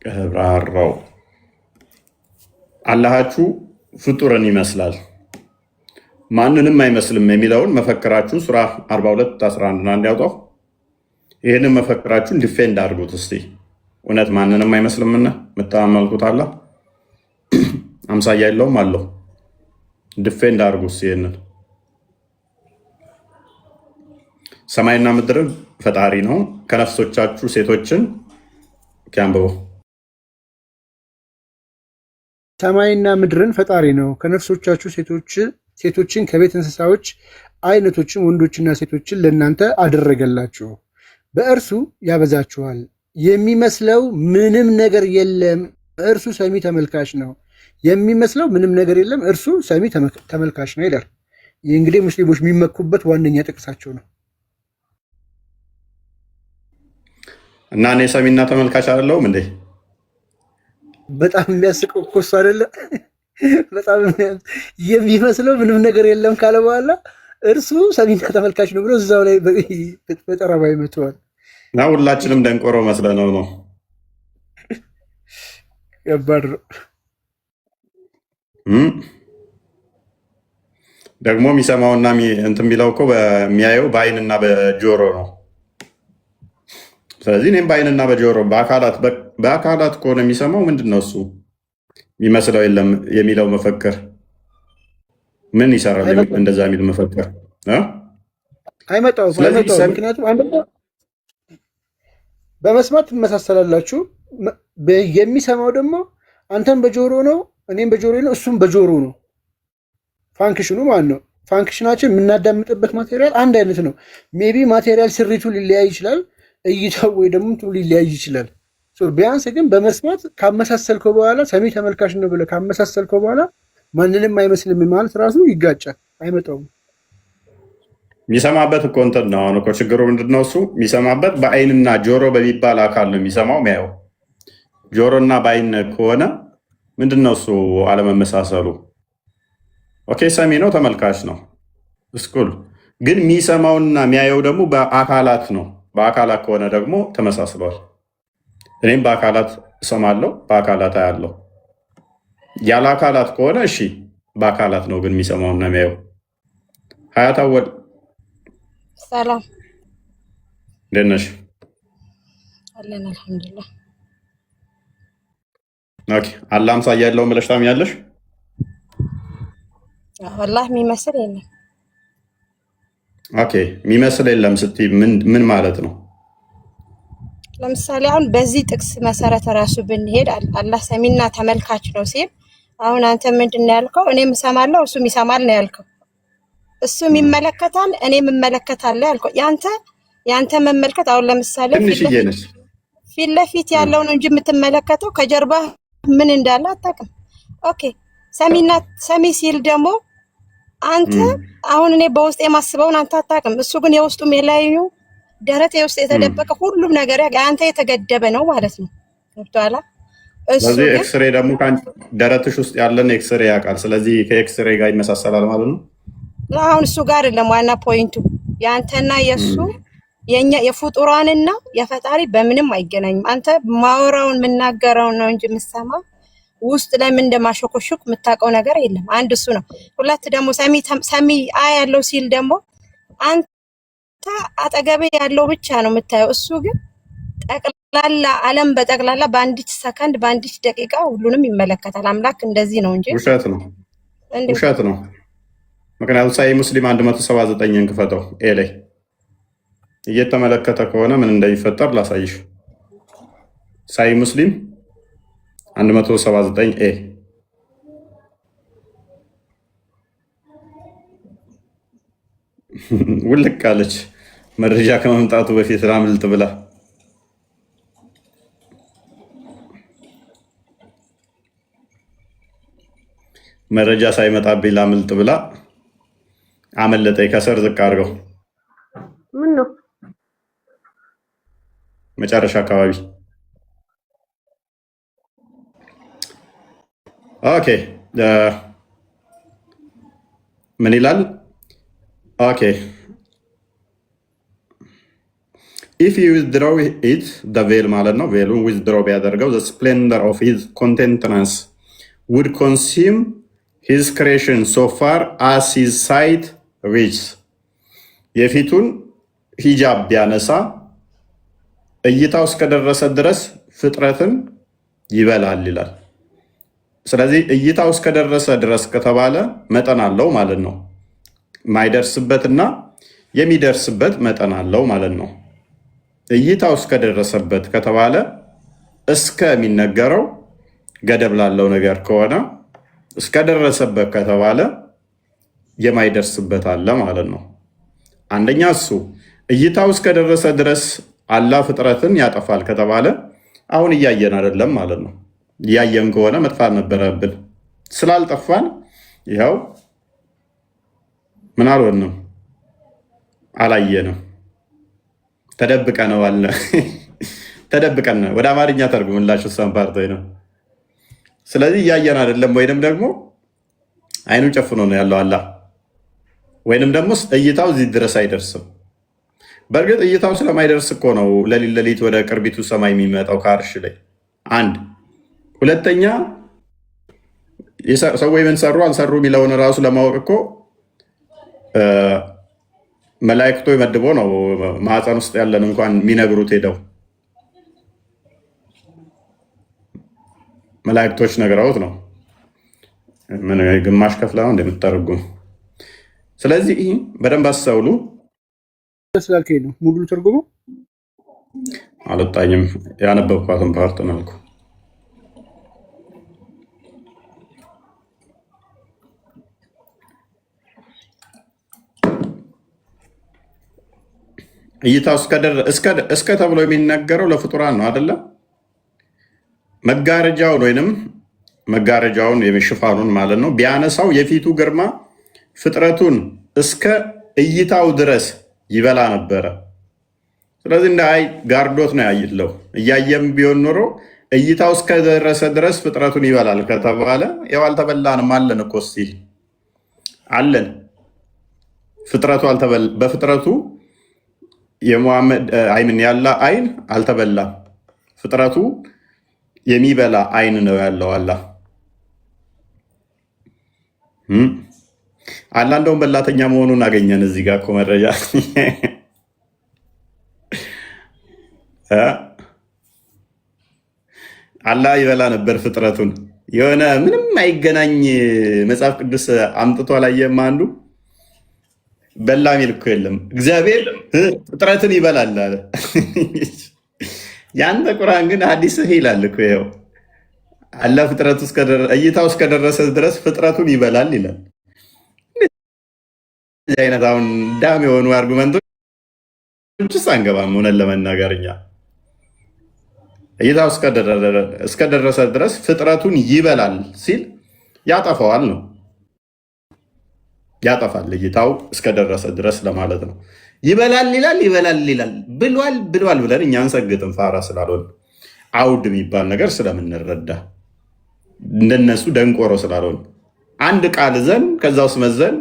ቀብራራው አላሃችሁ ፍጡርን ይመስላል ማንንም አይመስልም የሚለውን መፈክራችሁን ሱራ 42:11 አንድ ያውጣው። ይህንን መፈክራችሁን ዲፌንድ አድርጉት እስቲ። እውነት ማንንም አይመስልምና የምታመልኩት አላህ አምሳያ የለውም አለው። ዲፌንድ አድርጉት ይህንን። ሰማይና ምድርን ፈጣሪ ነው ከነፍሶቻችሁ ሴቶችን ከአንብበው። ሰማይና ምድርን ፈጣሪ ነው ከነፍሶቻችሁ ሴቶችን ከቤት እንስሳዎች አይነቶችን ወንዶችና ሴቶችን ለእናንተ አደረገላችሁ። በእርሱ ያበዛችኋል፣ የሚመስለው ምንም ነገር የለም፣ እርሱ ሰሚ ተመልካች ነው። የሚመስለው ምንም ነገር የለም፣ እርሱ ሰሚ ተመልካች ነው ይላል። ይህ እንግዲህ ሙስሊሞች የሚመኩበት ዋነኛ ጥቅሳቸው ነው። እና እኔ ሰሚና ተመልካች አይደለሁም እንዴ? በጣም የሚያስቀው እኮ እሱ አይደለ? በጣም የሚመስለው ምንም ነገር የለም ካለ በኋላ እርሱ ሰሚና ተመልካች ነው ብሎ እዛው ላይ በጠረባ ይመተዋል። እና ሁላችንም ደንቆሮ መስለነው ነው። ከባድ ነው። ደግሞ የሚሰማውና እንትን የሚለው እኮ የሚያየው በአይንና በጆሮ ነው። ስለዚህ እኔም በአይንና በጆሮ በአካላት ከሆነ የሚሰማው ምንድን ነው? እሱ የሚመስለው የለም የሚለው መፈክር ምን ይሰራል? እንደዛ የሚል መፈክር አይመጣውም። ምክንያቱም አንደኛ በመስማት ትመሳሰላላችሁ። የሚሰማው ደግሞ አንተም በጆሮ ነው፣ እኔም በጆሮ ነው፣ እሱም በጆሮ ነው። ፋንክሽኑ ማለት ነው። ፋንክሽናችን የምናዳምጥበት ማቴሪያል አንድ አይነት ነው። ሜቢ ማቴሪያል ስሪቱ ሊለያይ ይችላል፣ እይታው ወይ ደግሞ ሊለያይ ይችላል። ቢያንስ ግን በመስማት ካመሳሰልከው በኋላ ሰሚ ተመልካች ነው ብለህ ካመሳሰልከው በኋላ ማንንም አይመስልም ማለት ራሱ ይጋጫል፣ አይመጣውም። የሚሰማበት እኮ እንትን ነው። አሁን እኮ ችግሩ ምንድነው? እሱ የሚሰማበት በአይንና ጆሮ በሚባል አካል ነው የሚሰማው የሚያየው። ጆሮና በአይን ከሆነ ምንድነው እሱ አለመመሳሰሉ? ኦኬ ሰሚ ነው ተመልካች ነው እስኩል። ግን የሚሰማውና የሚያየው ደግሞ በአካላት ነው። በአካላት ከሆነ ደግሞ ተመሳስሏል። እኔም በአካላት እሰማለሁ፣ በአካላት አያለሁ። ያለ አካላት ከሆነ እሺ በአካላት ነው ግን የሚሰማውና የሚያየው። ሀያት አወል ሰላም እንዴት ነሽ? አለን አልሐምዱሊላህ። ኦኬ አላህ አምሳያ ያለውን ብለሽ ታምኛለሽ? ወላሂ የሚመስል የለም። ኦኬ የሚመስል የለም ስትይ ምን ማለት ነው? ለምሳሌ አሁን በዚህ ጥቅስ መሰረት ራሱ ብንሄድ አላህ ሰሚና ተመልካች ነው ሲል፣ አሁን አንተ ምንድን ነው ያልከው? እኔም እሰማለሁ እሱም ይሰማል ነው ያልከው። እሱም ይመለከታል እኔም እመለከታለሁ ያልከው። ያንተ መመልከት አሁን ለምሳሌ ፊት ለፊት ያለው ነው እንጂ የምትመለከተው ከጀርባ ምን እንዳለ አታውቅም። ኦኬ ሰሚ ሲል ደግሞ አንተ አሁን እኔ በውስጥ የማስበውን አንተ አታውቅም። እሱ ግን የውስጡም የላዩ ደረቴ ውስጥ የተደበቀ ሁሉም ነገር አንተ የተገደበ ነው ማለት ነው። ገብቶሃል? ስለዚህ ኤክስሬ ደግሞ ደረትሽ ውስጥ ያለን ኤክስሬ ያውቃል። ስለዚህ ከኤክስሬ ጋር ይመሳሰላል ማለት ነው። አሁን እሱ ጋር አይደለም ዋና ፖይንቱ። የአንተና የእሱ የፍጡራንና የፈጣሪ በምንም አይገናኝም። አንተ ማወራውን የምናገረውን ነው እንጂ የምሰማ ውስጥ ለምን እንደማሾኮሹክ የምታውቀው ነገር የለም። አንድ እሱ ነው። ሁለት ደግሞ ሰሚ ያለው ሲል ደግሞ አንተ አጠገቤ ያለው ብቻ ነው የምታየው። እሱ ግን ጠቅላላ ዓለም በጠቅላላ በአንዲት ሰከንድ በአንዲት ደቂቃ ሁሉንም ይመለከታል። አምላክ እንደዚህ ነው እንጂ ውሸት ነው። ምክንያቱም ሳይ ሙስሊም 179ን ክፈተው ላይ እየተመለከተ ከሆነ ምን እንደሚፈጠር ላሳይሽ። ሳይ ሙስሊም 179 ኤ ውልቅ አለች። መረጃ ከመምጣቱ በፊት ላምልጥ ብላ መረጃ ሳይመጣብኝ ላምልጥ ብላ አመለጠኝ። ከስር ዝቅ አድርገው ምን ነው መጨረሻ አካባቢ። ኦኬ ምን ይላል? ኦኬ ኢፍ ዩ ዊዝድሮው ኢት ደ ቬል ማለት ነው። ቬሉን ዊዝድሮው ቢያደርገው ዘ ስፕሌንደር ኦፍ ሂዝ ኮንቴንትነስ ውድ ኮንሱም ሂዝ ክሬሽን ሶ ፋር አስ ሂዝ ሳይት ሪችስ። የፊቱን ሂጃብ ቢያነሳ እይታው እስከደረሰ ድረስ ፍጥረትን ይበላል ይላል። ስለዚህ እይታው እስከደረሰ ድረስ ከተባለ መጠን አለው ማለት ነው። ማይደርስበትና የሚደርስበት መጠን አለው ማለት ነው። እይታው እስከደረሰበት ከተባለ እስከሚነገረው ገደብ ላለው ነገር ከሆነ እስከደረሰበት ከተባለ የማይደርስበት አለ ማለት ነው። አንደኛ እሱ እይታው እስከደረሰ ድረስ አላህ ፍጥረትን ያጠፋል ከተባለ አሁን እያየን አይደለም ማለት ነው። እያየን ከሆነ መጥፋት ነበረብን። ስላልጠፋን ይኸው ምን አልሆንም፣ አላየንም፣ ተደብቀነው አለ ተደብቀን ወደ አማርኛ ተርጉምላችሁ ሰንፓርቶ ነው። ስለዚህ እያየን አይደለም፣ ወይንም ደግሞ አይኑን ጨፍኖ ነው ያለው አላህ፣ ወይንም ደግሞ እይታው እዚህ ድረስ አይደርስም። በእርግጥ እይታው ስለማይደርስ እኮ ነው ለሊት ለሊት ወደ ቅርቢቱ ሰማይ የሚመጣው ከአርሽ ላይ። አንድ ሁለተኛ ሰዎች ምን ሰሩ አልሰሩ የሚለውን እራሱ ለማወቅ እኮ መላእክቶ መድቦ ነው ማህፀን ውስጥ ያለን እንኳን የሚነግሩት ሄደው መላእክቶች ነግረውት ነው። ምን ግማሽ ከፍላ እንደምታደርጉም። ስለዚህ በደንብ አስተውሉ። ስላልከኝ ነው ሙሉ ተርጉሞ አልወጣኝም። ያነበብኳትን ፓርት ነው አልኩ። እይታው እስከ ተብሎ የሚነገረው ለፍጡራን ነው አይደለም? መጋረጃውን ወይንም መጋረጃውን ሽፋኑን ማለት ነው ቢያነሳው የፊቱ ግርማ ፍጥረቱን እስከ እይታው ድረስ ይበላ ነበረ። ስለዚህ እንደ አይ ጋርዶት ነው ያይለው። እያየም ቢሆን ኖሮ እይታው እስከደረሰ ድረስ ፍጥረቱን ይበላል ከተባለ ያው አልተበላንም አለን እኮ እስኪ አለን። ፍጥረቱ በፍጥረቱ የሙሐመድ አይምን ያለ አይን አልተበላም። ፍጥረቱ የሚበላ አይን ነው ያለው አላህ። አላህ እንደውም በላተኛ መሆኑን አገኘን እዚህ ጋር እኮ መረጃ አላህ ይበላ ነበር ፍጥረቱን። የሆነ ምንም አይገናኝ መጽሐፍ ቅዱስ አምጥቶ አላየም አንዱ በላ ሚል እኮ የለም። እግዚአብሔር ፍጥረትን ይበላል አለ። ያንተ ቁርአን ግን ሐዲስ ይላል እኮ ይኸው አላህ ፍጥረቱ እይታው እስከደረሰ ድረስ ፍጥረቱን ይበላል ይላል። እዚህ አይነት አሁን ዳም የሆኑ አርጉመንቶች አንገባም። ሆነን ለመናገር እኛ እይታው እስከደረሰ ድረስ ፍጥረቱን ይበላል ሲል ያጠፋዋል ነው፣ ያጠፋል እይታው እስከደረሰ ድረስ ለማለት ነው። ይበላል ይላል ብሏል ብለን እኛ አንሰግጥም፣ ፋራ ስላልሆን አውድ የሚባል ነገር ስለምንረዳ እንደነሱ ደንቆሮ ስላልሆን አንድ ቃል ዘን ከዛ ውስጥ መዘን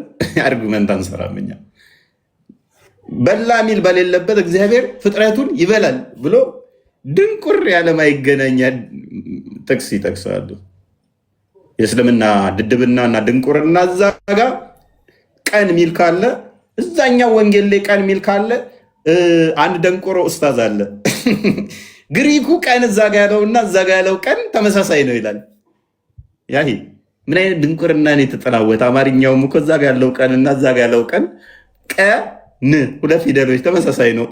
አርጉመንት አንሰራም። እኛ በላ ሚል በሌለበት እግዚአብሔር ፍጥረቱን ይበላል ብሎ ድንቁር ያለ ማይገናኛ ጥቅስ ይጠቅሳሉ። የእስልምና ድድብናና ድንቁርና እዛ ጋ ቀን ሚል ካለ እዛኛው ወንጌል ላይ ቀን ሚል ካለ አንድ ደንቆሮ ኡስታዝ አለ። ግሪኩ ቀን እዛ ጋ ያለውና እዛ ጋ ያለው ቀን ተመሳሳይ ነው ይላል። ያሂ ምን አይነት ድንቁርና ነው የተጠናወተ? አማርኛውም እኮ እዛ ጋ ያለው ቀን እና እዛ ጋ ያለው ቀን ን ሁለት ፊደሎች ተመሳሳይ ነው።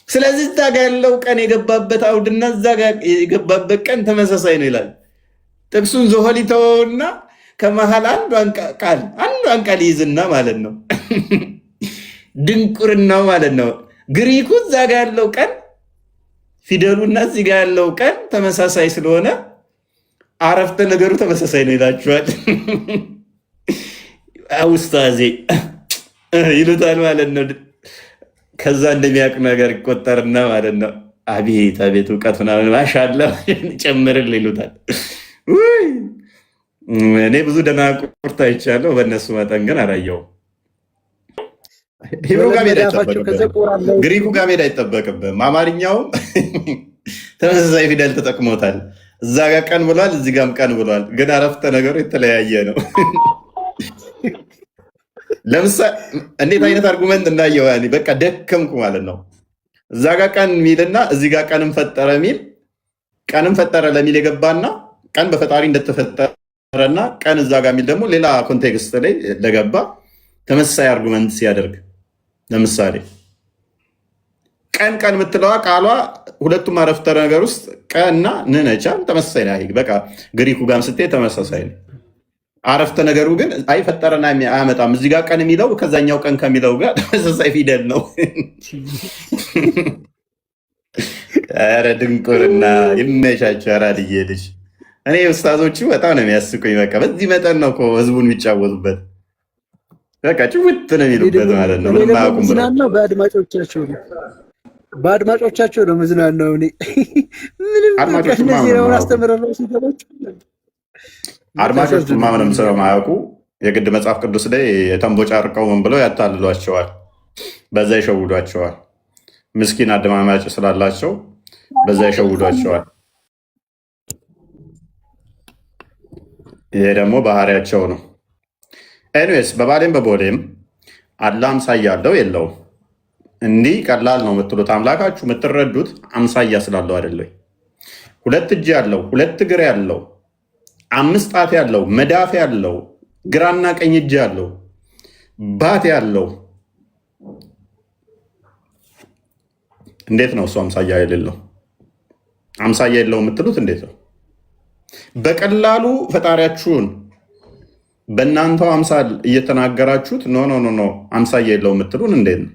ስለዚህ እዛ ጋ ያለው ቀን የገባበት አውድና እዛ ጋ የገባበት ቀን ተመሳሳይ ነው ይላል። ጥቅሱን ዞሆል ይተወውና ከመሃል አንዷን ቃል ይይዝና ማለት ነው። ድንቁርናው ማለት ነው። ግሪኩ እዛ ጋ ያለው ቀን ፊደሉና እዚህ ጋ ያለው ቀን ተመሳሳይ ስለሆነ አረፍተ ነገሩ ተመሳሳይ ነው ይላችኋል። ውስታዜ ይሉታል ማለት ነው። ከዛ እንደሚያውቅ ነገር ይቆጠርና ማለት ነው። አቤት አቤት እውቀት ምናምን ማሻላ ጨምርል ይሉታል። እኔ ብዙ ደናቁርት አይቻለሁ፣ በእነሱ መጠን ግን አላየውም። ሂብሩ ጋር ሜዳ አይጠበቅብህም፣ ግሪኩ ጋር ሜዳ አይጠበቅብህም። አማርኛውም ተመሳሳይ ፊደል ተጠቅሞታል። እዛ ጋር ቀን ብሏል፣ እዚህ ጋም ቀን ብሏል። ግን አረፍተ ነገሩ የተለያየ ነው። ለምሳሌ እንዴት አይነት አርጉመንት እንዳየው በቃ ደከምኩ ማለት ነው። እዛ ጋር ቀን ሚልና እዚህ ጋር ቀንም ፈጠረ ሚል ቀንም ፈጠረ ለሚል የገባና ቀን በፈጣሪ እንደተፈጠረና ቀን እዛ ጋር ሚል ደግሞ ሌላ ኮንቴክስት ላይ ለገባ ተመሳሳይ አርጉመንት ሲያደርግ ለምሳሌ ቀን ቀን የምትለዋ ቃሏ ሁለቱም አረፍተ ነገር ውስጥ ቀና ንነቻ ተመሳሳይ ነው። በቃ ግሪኩ ጋር ስትሄድ ተመሳሳይ ነው። አረፍተ ነገሩ ግን አይፈጠረና አያመጣም። እዚህ ጋር ቀን የሚለው ከዛኛው ቀን ከሚለው ጋር ተመሳሳይ ፊደል ነው። ኧረ ድንቁርና ይመቻቸው። አራድዬ ልጅ እኔ ኡስታዞቹ በጣም ነው የሚያስቁኝ። በቃ በዚህ መጠን ነው እኮ ህዝቡን የሚጫወቱበት። በቃ ጭውት ነው የሚሉበት ማለት ነው። ምንም አያውቁም ብለው በአድማጮቻቸው ነው መዝናናው። እኔ ምንም እነዚህ ነው አስተምረው ሲገባች አድማጮቹማ ምንም ስለማያውቁ የግድ መጽሐፍ ቅዱስ ላይ የተንቦጫርቀው ምን ብለው ያታልሏቸዋል፣ በዛ ይሸውዷቸዋል። ምስኪን አደማማጭ ስላላቸው በዛ ይሸውዷቸዋል። ይሄ ደግሞ ባህሪያቸው ነው። ኤኒዌይስ በባሌም በቦሌም አላህ አምሳያ አለው የለውም? እንዲህ ቀላል ነው የምትሉት አምላካችሁ የምትረዱት አምሳያ ስላለው አይደለም። ሁለት እጅ ያለው፣ ሁለት እግር ያለው፣ 5 ጣት ያለው፣ መዳፍ ያለው፣ ግራና ቀኝ እጅ ያለው፣ ባት ያለው እንዴት ነው እሱ አምሳያ የሌለው? አምሳያ የለው የምትሉት እንዴት ነው? በቀላሉ ፈጣሪያችሁን በእናንተው አምሳል እየተናገራችሁት ኖ ኖ ኖ ኖ አምሳያ የለው የምትሉን እንዴት ነው?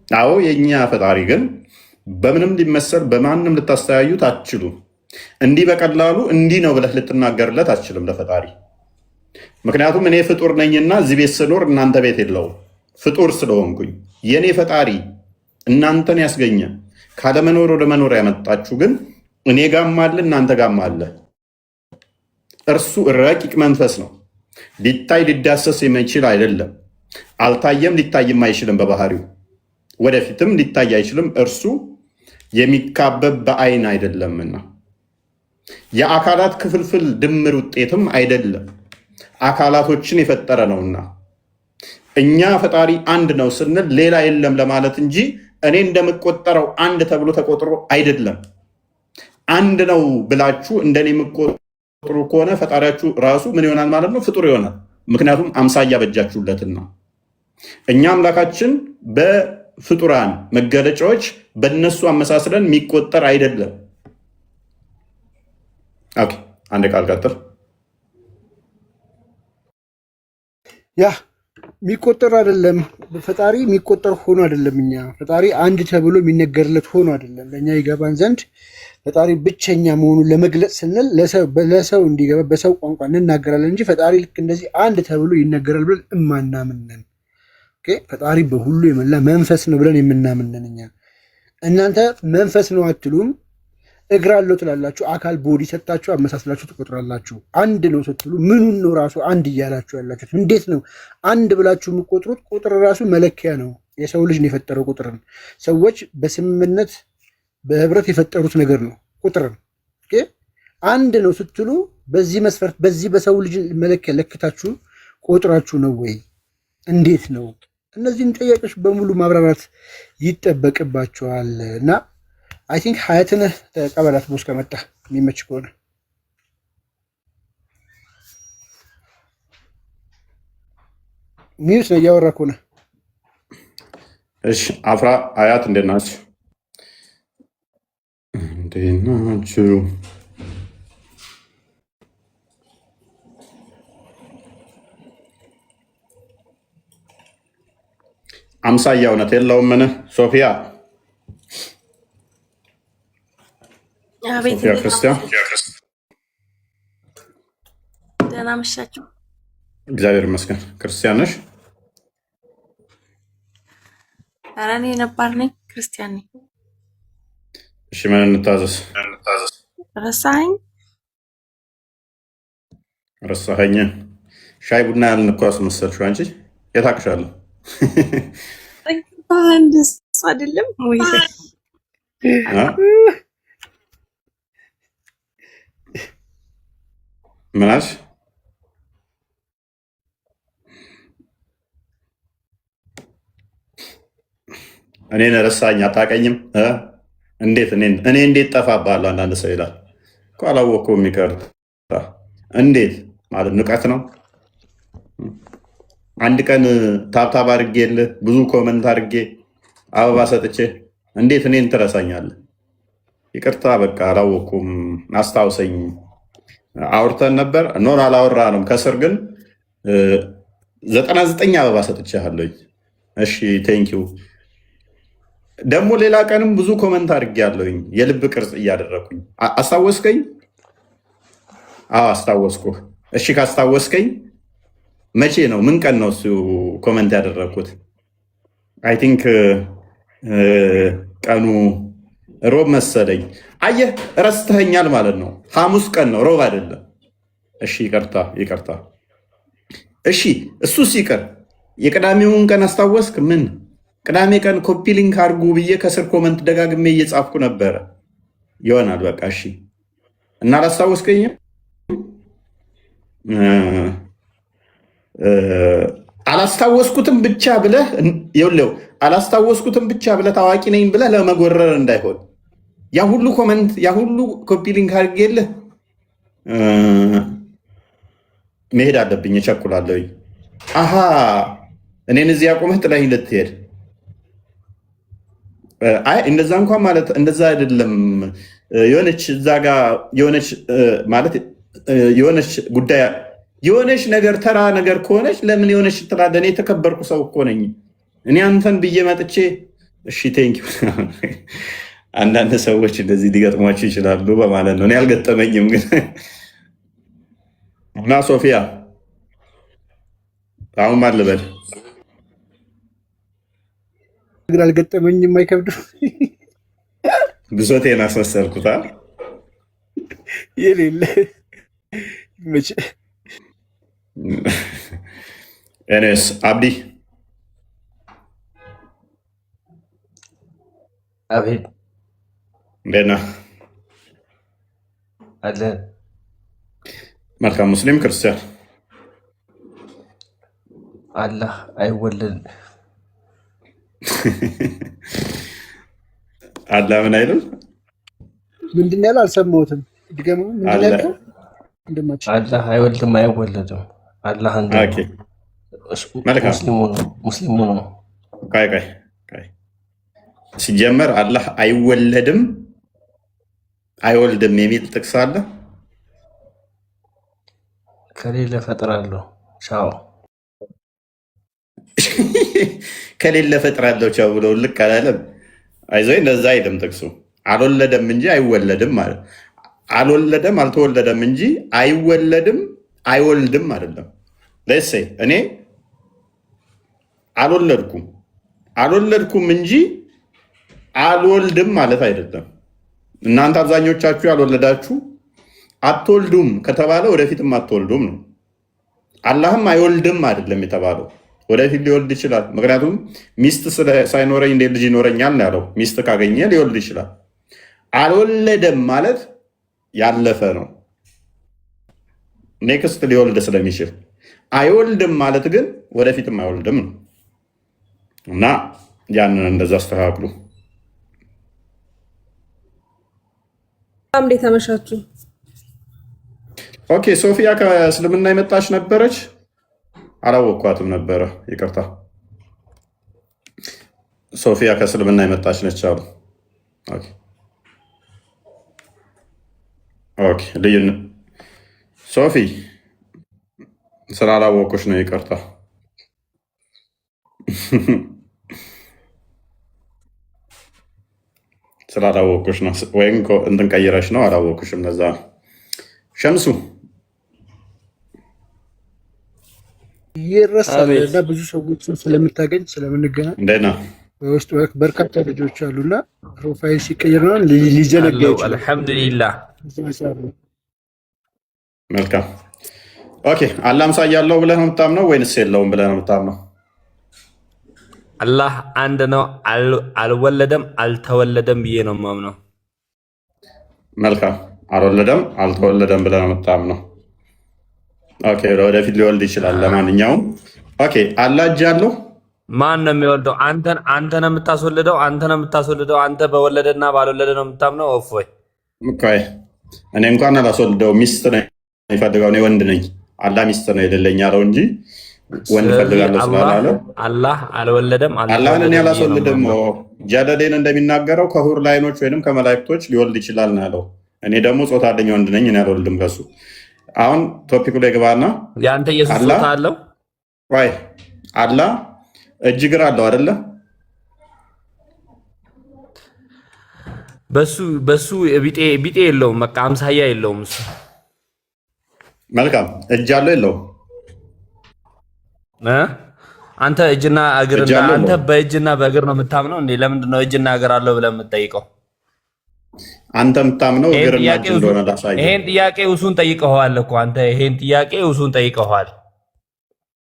አዎ የእኛ ፈጣሪ ግን በምንም ሊመሰል በማንም ልታስተያዩት አትችሉም። እንዲህ በቀላሉ እንዲህ ነው ብለህ ልትናገርለት አትችልም ለፈጣሪ። ምክንያቱም እኔ ፍጡር ነኝና እዚህ ቤት ስኖር እናንተ ቤት የለውም። ፍጡር ስለሆንኩኝ የእኔ ፈጣሪ እናንተን ያስገኘ ካለመኖር ወደ መኖር ያመጣችሁ ግን እኔ ጋም አለ እናንተ ጋም አለ። እርሱ ረቂቅ መንፈስ ነው። ሊታይ ሊዳሰስ የሚችል አይደለም። አልታየም፣ ሊታይም አይችልም። በባህሪው ወደፊትም ሊታይ አይችልም። እርሱ የሚካበብ በአይን አይደለምና የአካላት ክፍልፍል ድምር ውጤትም አይደለም። አካላቶችን የፈጠረ ነውና እኛ ፈጣሪ አንድ ነው ስንል ሌላ የለም ለማለት እንጂ እኔ እንደምቆጠረው አንድ ተብሎ ተቆጥሮ አይደለም። አንድ ነው ብላችሁ እንደኔ የምቆጥሩ ከሆነ ፈጣሪያችሁ ራሱ ምን ይሆናል ማለት ነው? ፍጡር ይሆናል። ምክንያቱም አምሳያ በጃችሁለትና እኛ አምላካችን በፍጡራን መገለጫዎች በእነሱ አመሳስለን የሚቆጠር አይደለም። ኦኬ፣ አንድ ቃል ቀጥል። ያ የሚቆጠር አይደለም። ፈጣሪ የሚቆጠር ሆኖ አይደለም። እኛ ፈጣሪ አንድ ተብሎ የሚነገርለት ሆኖ አይደለም። ለእኛ ይገባን ዘንድ ፈጣሪ ብቸኛ መሆኑን ለመግለጽ ስንል ለሰው እንዲገባ በሰው ቋንቋ እንናገራለን እንጂ ፈጣሪ ልክ እንደዚህ አንድ ተብሎ ይነገራል ብለን እማናምነን። ፈጣሪ በሁሉ የመላ መንፈስ ነው ብለን የምናምነን እኛ። እናንተ መንፈስ ነው አትሉም። እግር አለው ትላላችሁ። አካል ቦዲ ሰጣችሁ አመሳስላችሁ ትቆጥራላችሁ። አንድ ነው ስትሉ ምኑን ነው ራሱ አንድ እያላችሁ ያላችሁት? እንዴት ነው አንድ ብላችሁ የምቆጥሩት? ቁጥር ራሱ መለኪያ ነው። የሰው ልጅ ነው የፈጠረው ቁጥርን። ሰዎች በስምምነት በህብረት የፈጠሩት ነገር ነው ቁጥርን። አንድ ነው ስትሉ በዚህ መስፈርት በዚህ በሰው ልጅ መለኪያ ለክታችሁ ቆጥራችሁ ነው ወይ? እንዴት ነው? እነዚህን ጥያቄዎች በሙሉ ማብራራት ይጠበቅባቸዋል እና አይ ቲንክ ሀያትን ተቀበላት ቦስ ከመጣ የሚመች ከሆነ ሚዩት ነው እያወራ ከሆነ እሺ አፍራ አያት እንዴት ናችሁ? እንዴት ናችሁ? አምሳያ እውነት የለውም። ምን ሶፊያ አቤት ሶፊያ ክርስቲያን ደህና መሻችሁ? እግዚአብሔር ይመስገን። ክርስቲያን ነሽ? ኧረ እኔ ነባር ነኝ፣ ክርስቲያን ነኝ። እሺ ምን እንታዘዝ? ረሳኸኝ? ረሳኸኝ? ሻይ ቡና ያልን እኮ አስመሰልሽው አንቺ። የታቅሻለሁ አንድ እሱ አይደለም ወይ? ምን አልሽ? እኔን ረሳኝ አታውቀኝም? እንዴት እኔ እንዴት ጠፋብሃለሁ? አንዳንድ ሰው ይላል እኮ አላወቅኩም የሚቀር እንዴት ማለት ንቀት ነው። አንድ ቀን ታብታብ አድርጌልህ ብዙ ኮመንት አድርጌ አበባ ሰጥቼ እንዴት እኔን ትረሳኛለህ? ይቅርታ በቃ አላወቅኩም፣ አስታውሰኝ። አውርተን ነበር ኖር አላወራንም። ከስር ግን 99 አበባ ሰጥቼሃለሁኝ። እሺ ቴንኪው። ደግሞ ሌላ ቀንም ብዙ ኮመንት አድርጌያለሁኝ የልብ ቅርጽ እያደረኩኝ። አስታወስከኝ? አዎ አስታወስኩህ። እሺ ካስታወስከኝ መቼ ነው? ምን ቀን ነው እሱ ኮመንት ያደረግኩት? አይ ቲንክ ቀኑ ሮብ መሰለኝ። አየህ ረስተኸኛል ማለት ነው። ሐሙስ ቀን ነው፣ ሮብ አይደለም። እሺ ይቅርታ። እሺ እሱስ ይቅር። የቅዳሜውን ቀን አስታወስክ? ምን ቅዳሜ ቀን ኮፒ ሊንክ አድርጉ ብዬ ከስር ኮመንት ደጋግሜ እየጻፍኩ ነበረ። ይሆናል በቃ እሺ። እና አላስታወስከኝም? አላስታወስኩትም ብቻ ብለህ ይኸውልህ፣ አላስታወስኩትም ብቻ ብለህ ታዋቂ ነኝ ብለህ ለመጎረር እንዳይሆን ያ ሁሉ ኮመንት ያ ሁሉ ኮፒ ሊንክ አድርጌልህ መሄድ አለብኝ። እቸኩላለሁኝ። አሃ እኔን እዚህ አቁመህ ጥለኸኝ ልትሄድ? አይ እንደዛ እንኳን ማለት እንደዛ አይደለም። የሆነች እዛ ጋ የሆነች ማለት የሆነች ጉዳይ የሆነች ነገር ተራ ነገር ከሆነች ለምን የሆነች ትላለህ? እኔ የተከበርኩ ሰው እኮ ነኝ። እኔ አንተን ብዬ መጥቼ እሺ ቴንኪው። አንዳንድ ሰዎች እንደዚህ ሊገጥሟቸው ይችላሉ በማለት ነው። እኔ አልገጠመኝም ግን እና ሶፊያ አሁን ማን ልበል? ግን አልገጠመኝም። አይከብድም። ብሶቴን አስመሰልኩታ የሌለ መቼ ኤኔስ አብዲ አቤት እንዴት ነህ? አለን። መልካም። ሙስሊም ክርስቲያን? አላህ አይወለድ አላህ ምን አይልም? ምንድን ነው ያለው? አልሰማሁትም። ድገመው። ምንድን ነው ያለው? እንደማች አላህ አይወልድም አይወለድም። አላህ አንድ ኦኬ መልካም። ሙስሊሙ ነው። ቆይ ሲጀመር አላህ አይወለድም አይወልድም የሚል ጥቅስ አለ? ከሌለ ፈጥራለሁ። ቻው ከሌለ ፈጥራለሁ ቻው ብሎ ልክ አላለም። አይዞህ እንደዛ አይልም ጥቅሱ። አልወለደም እንጂ አይወለድም ማለት አልወለደም አልተወለደም እንጂ አይወለድም አይወልድም አይደለም። ለሴ እኔ አልወለድኩም እንጂ አልወልድም ማለት አይደለም። እናንተ አብዛኞቻችሁ ያልወለዳችሁ አትወልዱም ከተባለ ወደፊትም አትወልዱም ነው። አላህም አይወልድም አይደለም የተባለው፣ ወደፊት ሊወልድ ይችላል። ምክንያቱም ሚስት ሳይኖረኝ እንዴት ልጅ ይኖረኛል ያለው፣ ሚስት ካገኘ ሊወልድ ይችላል። አልወለደም ማለት ያለፈ ነው፣ ኔክስት ሊወልድ ስለሚችል። አይወልድም ማለት ግን ወደፊትም አይወልድም ነው እና ያንን እንደዛ አስተካክሉ። እንዴት አመሻችሁ? ኦኬ ሶፊያ ከእስልምና የመጣች ነበረች? አላወቅኳትም ነበረ፣ ይቅርታ። ሶፊያ ከእስልምና የመጣች ነች አሉ። ኦኬ ልዩነት ሶፊ ስላላወቁሽ ነው፣ ይቅርታ። ስላላወቁሽ ነው ወይም እንትን ቀይረሽ ነው፣ አላወቁሽም። ለዛ ነው። ሸምሱ ይረሳል እና ብዙ ሰዎችን ስለምታገኝ ስለምንገናኝ እንደና በውስጥ በርካታ ልጆች አሉና ፕሮፋይል ሲቀየር ነው ሊዘነጋ ይችላል። አልሐምዱሊላህ። መልካም ኦኬ። አላህ አምሳያ ያለው ብለህ ነው የምታምነው ወይንስ የለውም ብለህ ነው የምታምነው? አላህ አንድ ነው፣ አልወለደም አልተወለደም ብዬ ነው የማምነው። መልካም አልወለደም አልተወለደም ብለህ ነው የምታምነው። ኦኬ ወደፊት ሊወልድ ይችላል። ለማንኛውም ኦኬ አላህ እጅ አለው። ማን ነው የሚወልደው? አንተ ነው የምታስወልደው። አንተ በወለደና ባልወለደ ነው የምታምነው? እፎይ እኔ እንኳን አላስወልደው፣ ሚስት ነው የሚፈልገው። እኔ ወንድ ነኝ። አላህ ሚስት ነው የሌለኝ አለው እንጂ ወንድ ፈልጋለሁ ስላላለ አላህ አልወለደም። አላህን እኔ አላስወልድም። ጀለሌን እንደሚናገረው ከሁር ላይኖች ወይም ከመላእክቶች ሊወልድ ይችላል ነው ያለው። እኔ ደግሞ ጾታ አለኝ፣ ወንድ ነኝ። እኔ አልወልድም ከሱ። አሁን ቶፒኩ ላይ ግባና የአንተ ኢየሱስ ጾታ አለው ወይ? አላህ እጅ እግር አለው አይደለ? በሱ ቢጤ የለውም። በቃ አምሳያ የለውም እሱ። መልካም እጅ አለው የለውም? አንተ እጅና እግርና አንተ በእጅና በእግር ነው የምታምነው እንዴ? ለምንድን ነው እጅና እግር አለው ብለህ የምትጠይቀው? አንተ የምታምነው እግርና እጅ እንደሆነ ላሳየህ። ይሄን ጥያቄ እሱን ጠይቀኸዋል እኮ አንተ። ይሄን ጥያቄ እሱን ጠይቀኸዋል።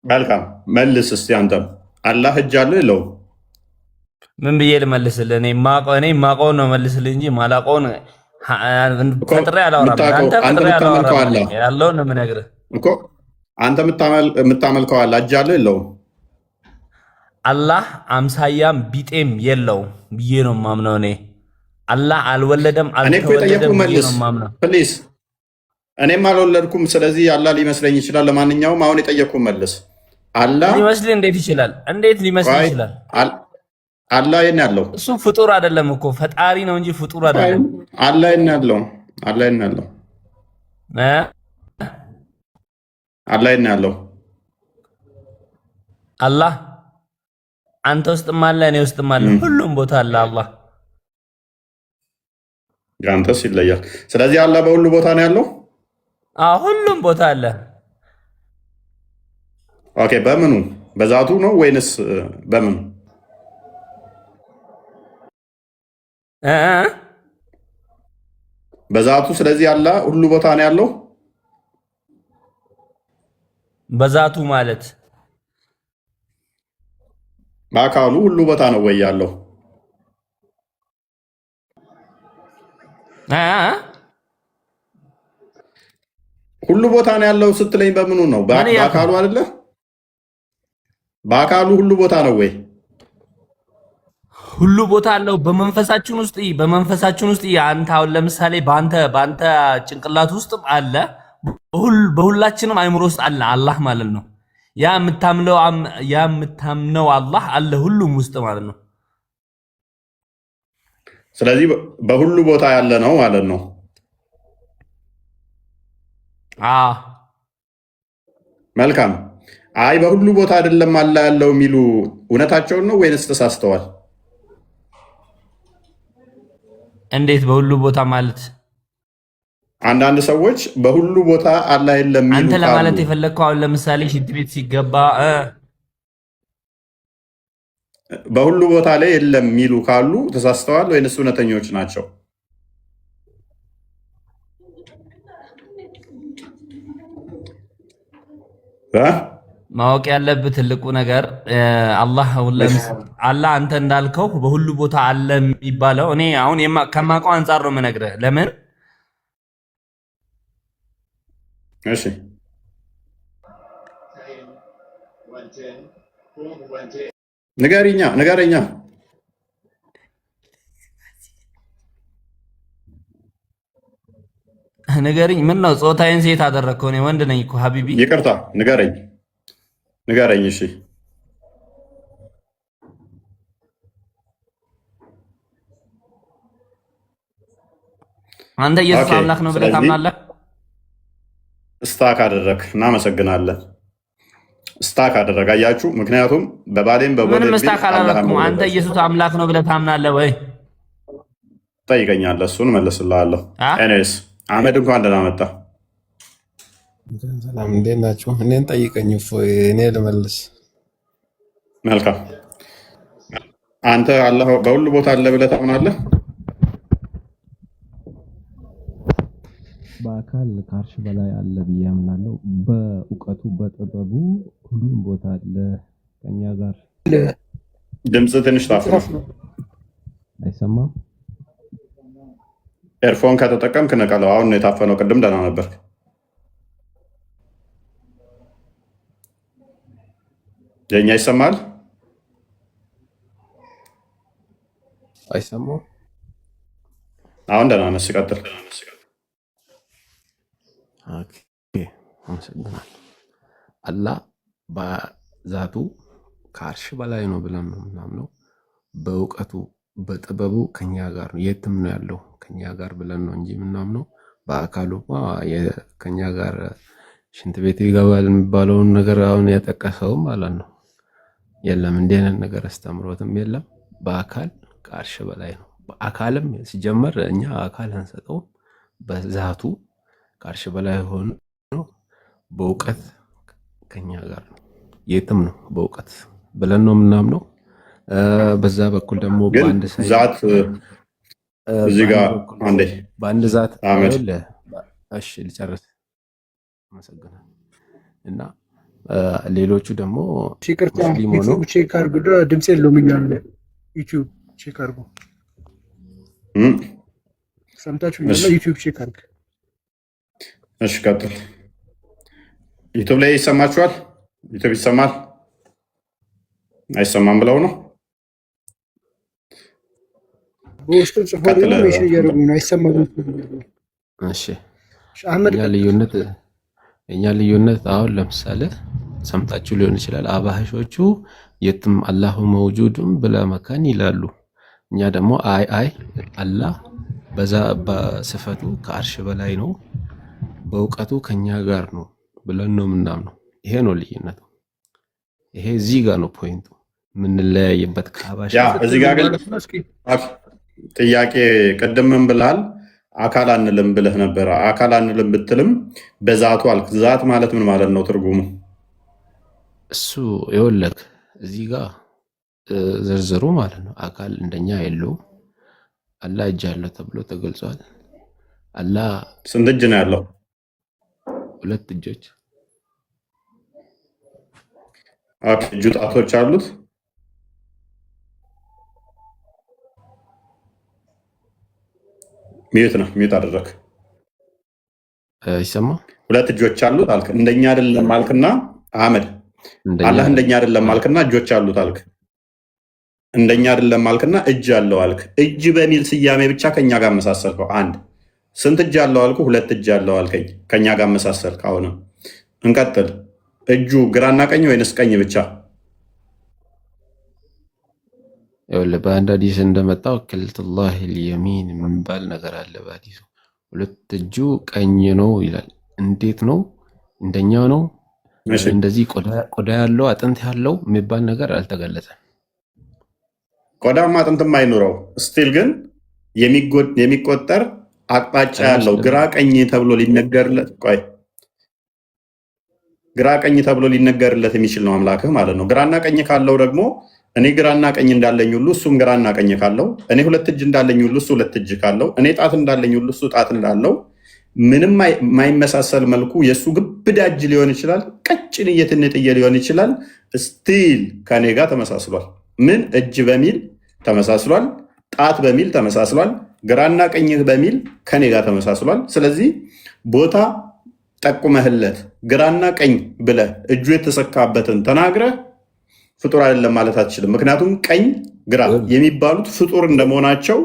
መልካም መልስ እስቲ አንተም። አላህ እጅ አለው የለውም? ምን ብዬ ልመልስልህ? እኔ የማውቀውን ነው መልስልህ እንጂ ማላውቀውን ፈጥሬ አላወራም። አንተ ፈጥሬ አላወራም። ያለውን ነው የምነግርህ እኮ። አንተ የምታመልከው አላህ እጅ አለው የለውም? አላህ አምሳያም ቢጤም የለውም ብዬ ነው የማምነው እኔ። አላህ አልወለደም አልተወለደም ብዬ ነው የማምነው። ፕሊዝ እኔም አልወለድኩም፣ ስለዚህ አላህ ሊመስለኝ ይችላል። ለማንኛውም አሁን የጠየቅኩህ መልስ። አላህ ሊመስልህ እንዴት ይችላል? እንዴት ሊመስልህ ይችላል? አላህ የት ነው ያለው? እሱ ፍጡር አይደለም እኮ ፈጣሪ ነው እንጂ ፍጡር አይደለም። አላህ የት ነው ያለው? አላህ የት ነው ያለው? አላህ የት ነው ያለው? አላህ አንተ ውስጥም አለ፣ እኔ ውስጥም አለ፣ ሁሉም ቦታ አለ አላህ። ያንተስ ይለያል። ስለዚህ አላህ በሁሉ ቦታ ነው ያለው? ሁሉም ቦታ አለ። ኦኬ በምኑ? በዛቱ ነው ወይንስ በምኑ? በዛቱ። ስለዚህ አላህ ሁሉ ቦታ ነው ያለው። በዛቱ ማለት በአካሉ ሁሉ ቦታ ነው ወይ ያለው? ሁሉ ቦታ ነው ያለው ስትለኝ በምኑ ነው? በአካሉ አይደለ? በአካሉ ሁሉ ቦታ ነው ወይ? ሁሉ ቦታ አለው። በመንፈሳችን ውስጥ አንተ አሁን ለምሳሌ በአንተ ጭንቅላት ውስጥ አለ፣ በሁላችንም አይምሮ ውስጥ አለ አላህ ማለት ነው። ያ የምታምነው አላህ አለ ሁሉም ውስጥ ማለት ነው። ስለዚህ በሁሉ ቦታ ያለ ነው ማለት ነው። መልካም። አይ በሁሉ ቦታ አይደለም አላህ ያለው የሚሉ እውነታቸውን ነው ወይንስ ተሳስተዋል? እንዴት በሁሉ ቦታ ማለት? አንዳንድ ሰዎች በሁሉ ቦታ አላህ የለም የሚሉ አንተ ለማለት የፈለግከው አሁን ለምሳሌ ሽንት ቤት ሲገባ በሁሉ ቦታ ላይ የለም የሚሉ ካሉ ተሳስተዋል ወይንስ እውነተኞች ናቸው? ማወቅ ያለብህ ትልቁ ነገር አላህ አንተ እንዳልከው በሁሉ ቦታ አለ የሚባለው እኔ አሁን ከማውቀው አንጻር ነው የምነግርህ። ለምን? እሺ ንገረኛ ንገረኝ። ምን ነው ጾታዬን ሴት አደረግከው? እኔ ወንድ ነኝ እኮ ሀቢቢ። ይቅርታ ንገረኝ። እሺ አንተ ኢየሱስ ኦኬ፣ አምላክ ነው ብለህ ስለዚህ ታምናለህ? ስታክ አደረግ። እናመሰግናለን። ስታክ አደረግ። አያችሁ፣ ምክንያቱም በባሌም ምንም በቦሌም ቢል ምስታክ አላህ አላደረኩም። ነው አንተ ብለህ ኢየሱስ አምላክ ነው ብለህ ታምናለህ ወይ? ጠይቀኛለህ፣ እሱን መልስልሃለሁ። አ? ኤኒዌይስ አህመድ እንኳን ደህና መጣ። ሰላም እንዴት ናችሁ? እኔን ጠይቀኝ እፎይ፣ እኔ ልመልስ። መልካም። አንተ አላህ በሁሉ ቦታ አለ ብለህ ታምናለህ? በአካል ከአርሽ በላይ አለ ብዬ አምናለሁ። በእውቀቱ በጥበቡ ሁሉም ቦታ አለ ከኛ ጋር። ድምፅ ትንሽ ታፍነው። አይሰማም? ኤርፎን ከተጠቀምክ ንቀለው። አሁን ነው የታፈነው። ቅድም ደህና ነበር። የኛ ይሰማል? አይሰማም? አሁን ደህና ነህ። ሲቀጥል ኦኬ፣ አመሰግናለሁ። አላህ በዛቱ ከአርሽ በላይ ነው ብለን ነው ምናምነው። በእውቀቱ በጥበቡ ከኛ ጋር ነው፣ የትም ነው ያለው ከኛ ጋር ብለን ነው እንጂ ምናምነው። በአካሉማ ከኛ ጋር ሽንት ቤት ይገባል የሚባለውን ነገር አሁን ያጠቀሰው ማለት ነው የለም። እንዲህ አይነት ነገር አስተምሮትም የለም። በአካል ከአርሽ በላይ ነው። በአካልም ሲጀመር እኛ አካል አንሰጠውም። በዛቱ ከአርሽ በላይ ሆኖ በእውቀት ከኛ ጋር ነው፣ የትም ነው በእውቀት ብለን ነው የምናምነው። በዛ በኩል ደግሞ ግን በአንድ ዛት እዚህ ጋር አንዴ በአንድ ዛት አህመድ እሺ ልጨርስ። አመሰግናለሁ። እና ሌሎቹ ደግሞ ይቅርታ ሙስሊም ሆኖ ዩቲዩብ ቼክ አድርጉ። ድምፅ የለውም እያለ ዩቲዩብ ቼክ አድርጉ። ሰምታችሁ ያለ ዩቲዩብ ቼክ አድርግ። እሺ ቀጥል። ዩቲዩብ ላይ ይሰማችኋል? ዩቲዩብ ይሰማል? አይሰማም ብለው ነው በውስጡ ጽፎ ደግሞ ሜሽ እያደረጉ ነው። አይሰማም። እሺ አህመድ የኛ ልዩነት አሁን ለምሳሌ ሰምታችሁ ሊሆን ይችላል። አባህሾቹ የትም አላሁ መውጁድም ብላ መካን ይላሉ። እኛ ደግሞ አይ አላህ በዛ በስፈቱ ከአርሽ በላይ ነው፣ በእውቀቱ ከኛ ጋር ነው ብለን ነው ምናምነው። ይሄ ነው ልዩነቱ። ይሄ እዚህ ጋር ነው ፖይንቱ የምንለያይበት ከአባሽ እዚህ ጋር ግን ጥያቄ ቅድም ምን ብልሃል? አካል አንልም ብለህ ነበረ። አካል አንልም ብትልም በዛቱ አልክ። ዛት ማለት ምን ማለት ነው ትርጉሙ? እሱ ይኸውልህ እዚህ ጋር ዝርዝሩ ማለት ነው። አካል እንደኛ የለውም። አላህ እጅ አለው ተብሎ ተገልጿል። አላህ ስንት እጅ ነው ያለው? 2 እጆች። እጁ ጣቶች አሉት? ሚዩት ነው፣ ሚዩት አደረክ። ይሰማ 2 እጆች አሉት አልክ። እንደኛ አይደለም አልክና አህመድ አላህ እንደኛ አይደለም አልክና እጆች አሉት አልክ። እንደኛ አይደለም አልክና እጅ አለው አልክ። እጅ በሚል ስያሜ ብቻ ከኛ ጋር መሳሰልከው። አንድ ስንት እጅ አለው አልኩ? 2 እጅ አለው አልከኝ። ከኛ ጋር መሳሰልክ። አሁንም እንቀጥል። እጁ ግራና ቀኝ ወይንስ ቀኝ ብቻ? ይኸውልህ በአንድ ሐዲስ እንደመጣው ክልቱላህ ልየሚን የሚባል ነገር አለ በሐዲሱ። 2 እጁ ቀኝ ነው ይላል። እንዴት ነው? እንደኛ ነው? እንደዚህ ቆዳ ያለው አጥንት ያለው የሚባል ነገር አልተገለጸም። ቆዳማ አጥንትም አይኖረው ስቲል ግን የሚቆጠር አቅጣጫ ያለው ግራ ቀኝ ተብሎ ሊነገርለት ግራ ቀኝ ተብሎ ሊነገርለት የሚችል ነው አምላክህ ማለት ነው። ግራና ቀኝ ካለው ደግሞ እኔ ግራና ቀኝ እንዳለኝ ሁሉ እሱም ግራና ቀኝ ካለው፣ እኔ 2 እጅ እንዳለኝ ሁሉ እሱ 2 እጅ ካለው፣ እኔ ጣት እንዳለኝ ሁሉ እሱ ጣት እንዳለው፣ ምንም የማይመሳሰል መልኩ የእሱ ግብዳ እጅ ሊሆን ይችላል፣ ቀጭን እየትንጥዬ ሊሆን ይችላል። ስቲል ከኔ ጋር ተመሳስሏል። ምን እጅ በሚል ተመሳስሏል፣ ጣት በሚል ተመሳስሏል፣ ግራና ቀኝ በሚል ከኔ ጋር ተመሳስሏል። ስለዚህ ቦታ ጠቁመህለት ግራና ቀኝ ብለህ እጁ የተሰካበትን ተናግረህ ፍጡር አይደለም ማለት አትችልም። ምክንያቱም ቀኝ ግራ የሚባሉት ፍጡር እንደመሆናቸው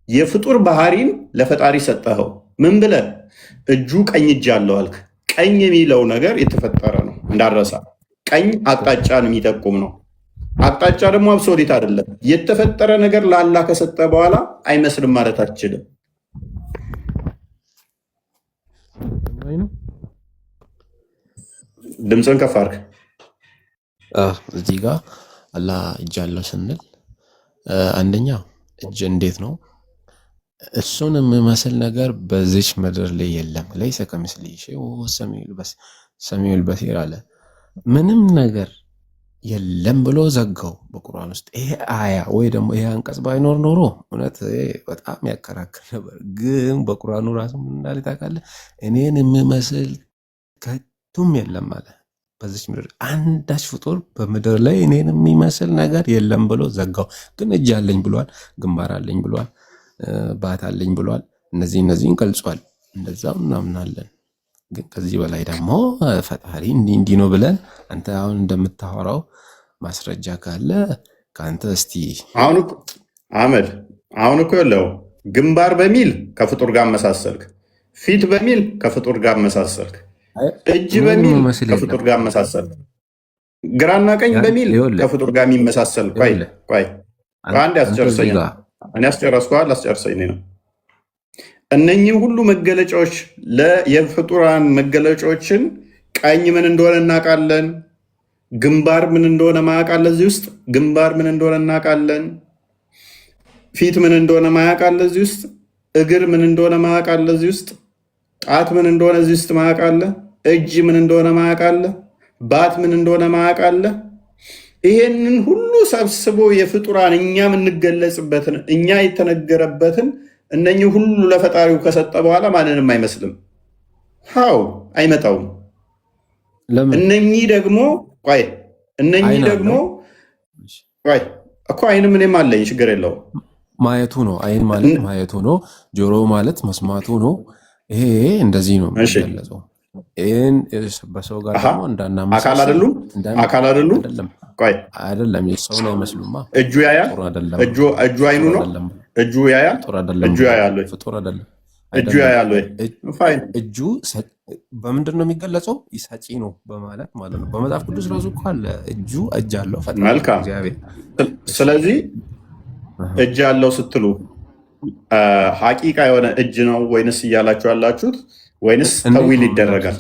የፍጡር ባህሪን ለፈጣሪ ሰጠኸው። ምን ብለህ እጁ ቀኝ እጅ አለው አልክ። ቀኝ የሚለው ነገር የተፈጠረ ነው እንዳረሳ። ቀኝ አቅጣጫን የሚጠቁም ነው። አቅጣጫ ደግሞ አብሶሊት አይደለም። የተፈጠረ ነገር ለአላህ ከሰጠ በኋላ አይመስልም ማለት አትችልም። እየሰማኝ ነው? ድምፅን ከፍ አድርግ። እዚህ ጋር አላህ እጅ አለው ስንል አንደኛ እጅ እንዴት ነው? እሱን የሚመስል ነገር በዚች ምድር ላይ የለም። ለይሰ ከሚስሊሂ ሸይኡን ሰሚዑል በሲር አለ። ምንም ነገር የለም ብሎ ዘጋው በቁርአን ውስጥ። ይሄ አያ ወይ ደግሞ ይሄ አንቀጽ ባይኖር ኖሮ እውነት በጣም ያከራክር ነበር። ግን በቁርአኑ ራሱ ምን እንዳለ ታውቃለህ? እኔን የሚመስል ከቶም የለም አለ። በዚች ምድር አንዳች ፍጡር በምድር ላይ እኔን የሚመስል ነገር የለም ብሎ ዘጋው። ግን እጅ አለኝ ብሏል፣ ግንባር አለኝ ብሏል፣ ባት አለኝ ብሏል። እነዚህን ገልጿል። እንደዛም እናምናለን። ግን ከዚህ በላይ ደግሞ ፈጣሪ እንዲህ ነው ብለን አንተ አሁን እንደምታወራው ማስረጃ ካለ ከአንተ እስቲ አህመድ አሁን እኮ የለው ግንባር በሚል ከፍጡር ጋር መሳሰልክ፣ ፊት በሚል ከፍጡር ጋር መሳሰልክ፣ እጅ በሚል ከፍጡር ጋር መሳሰልክ፣ ግራና ቀኝ በሚል ከፍጡር ጋር የሚመሳሰል ቆይ አንድ ያስጨርሰኝ። እኔ አስጨረስኳል፣ አስጨርሰኝ ነው። እነኚህ ሁሉ መገለጫዎች የፍጡራን መገለጫዎችን ቀኝ ምን እንደሆነ እናውቃለን። ግንባር ምን እንደሆነ ማያውቃለ እዚህ ውስጥ ግንባር ምን እንደሆነ እናውቃለን። ፊት ምን እንደሆነ ማያውቃለ እዚህ ውስጥ እግር ምን እንደሆነ ማያውቃለ እዚህ ውስጥ ጣት ምን እንደሆነ እዚህ ውስጥ ማያውቃለ። እጅ ምን እንደሆነ ማያውቃለ። ባት ምን እንደሆነ ማያውቃለ። ይሄንን ሁሉ ሰብስቦ የፍጡራን እኛ የምንገለጽበትን እኛ የተነገረበትን እነኚህ ሁሉ ለፈጣሪው ከሰጠ በኋላ ማንንም አይመስልም። ሃው አይመጣውም። እነኚህ ደግሞ እኮ አይንም እኔም አለኝ፣ ችግር የለውም። ማየቱ ነው። አይን ማለት ማየቱ ነው። ጆሮ ማለት መስማቱ ነው። ይሄ እንደዚህ ነው የሚገለጸው። ይህን በሰው ጋር ደግሞ አካል አይደሉም። አካል አይደሉም አይደለም። ሰውን አይመስሉማ። እጁ ያያል። እጁ አይኑ ነው። እጁ ያያል። እጁ ያያል። ፍጡር አይደለም። እጁ ያያል ወይ? እጁ በምንድን ነው የሚገለጸው? ሰጪ ነው በማለት ማለት ነው። በመጽሐፍ ቅዱስ ራሱ እኮ አለ እጁ እጅ አለው ፈጣሪ እግዚአብሔር። ስለዚህ እጅ አለው ስትሉ ሐቂቃ የሆነ እጅ ነው ወይንስ እያላችሁ ያላችሁት ወይንስ ተዊል ይደረጋል?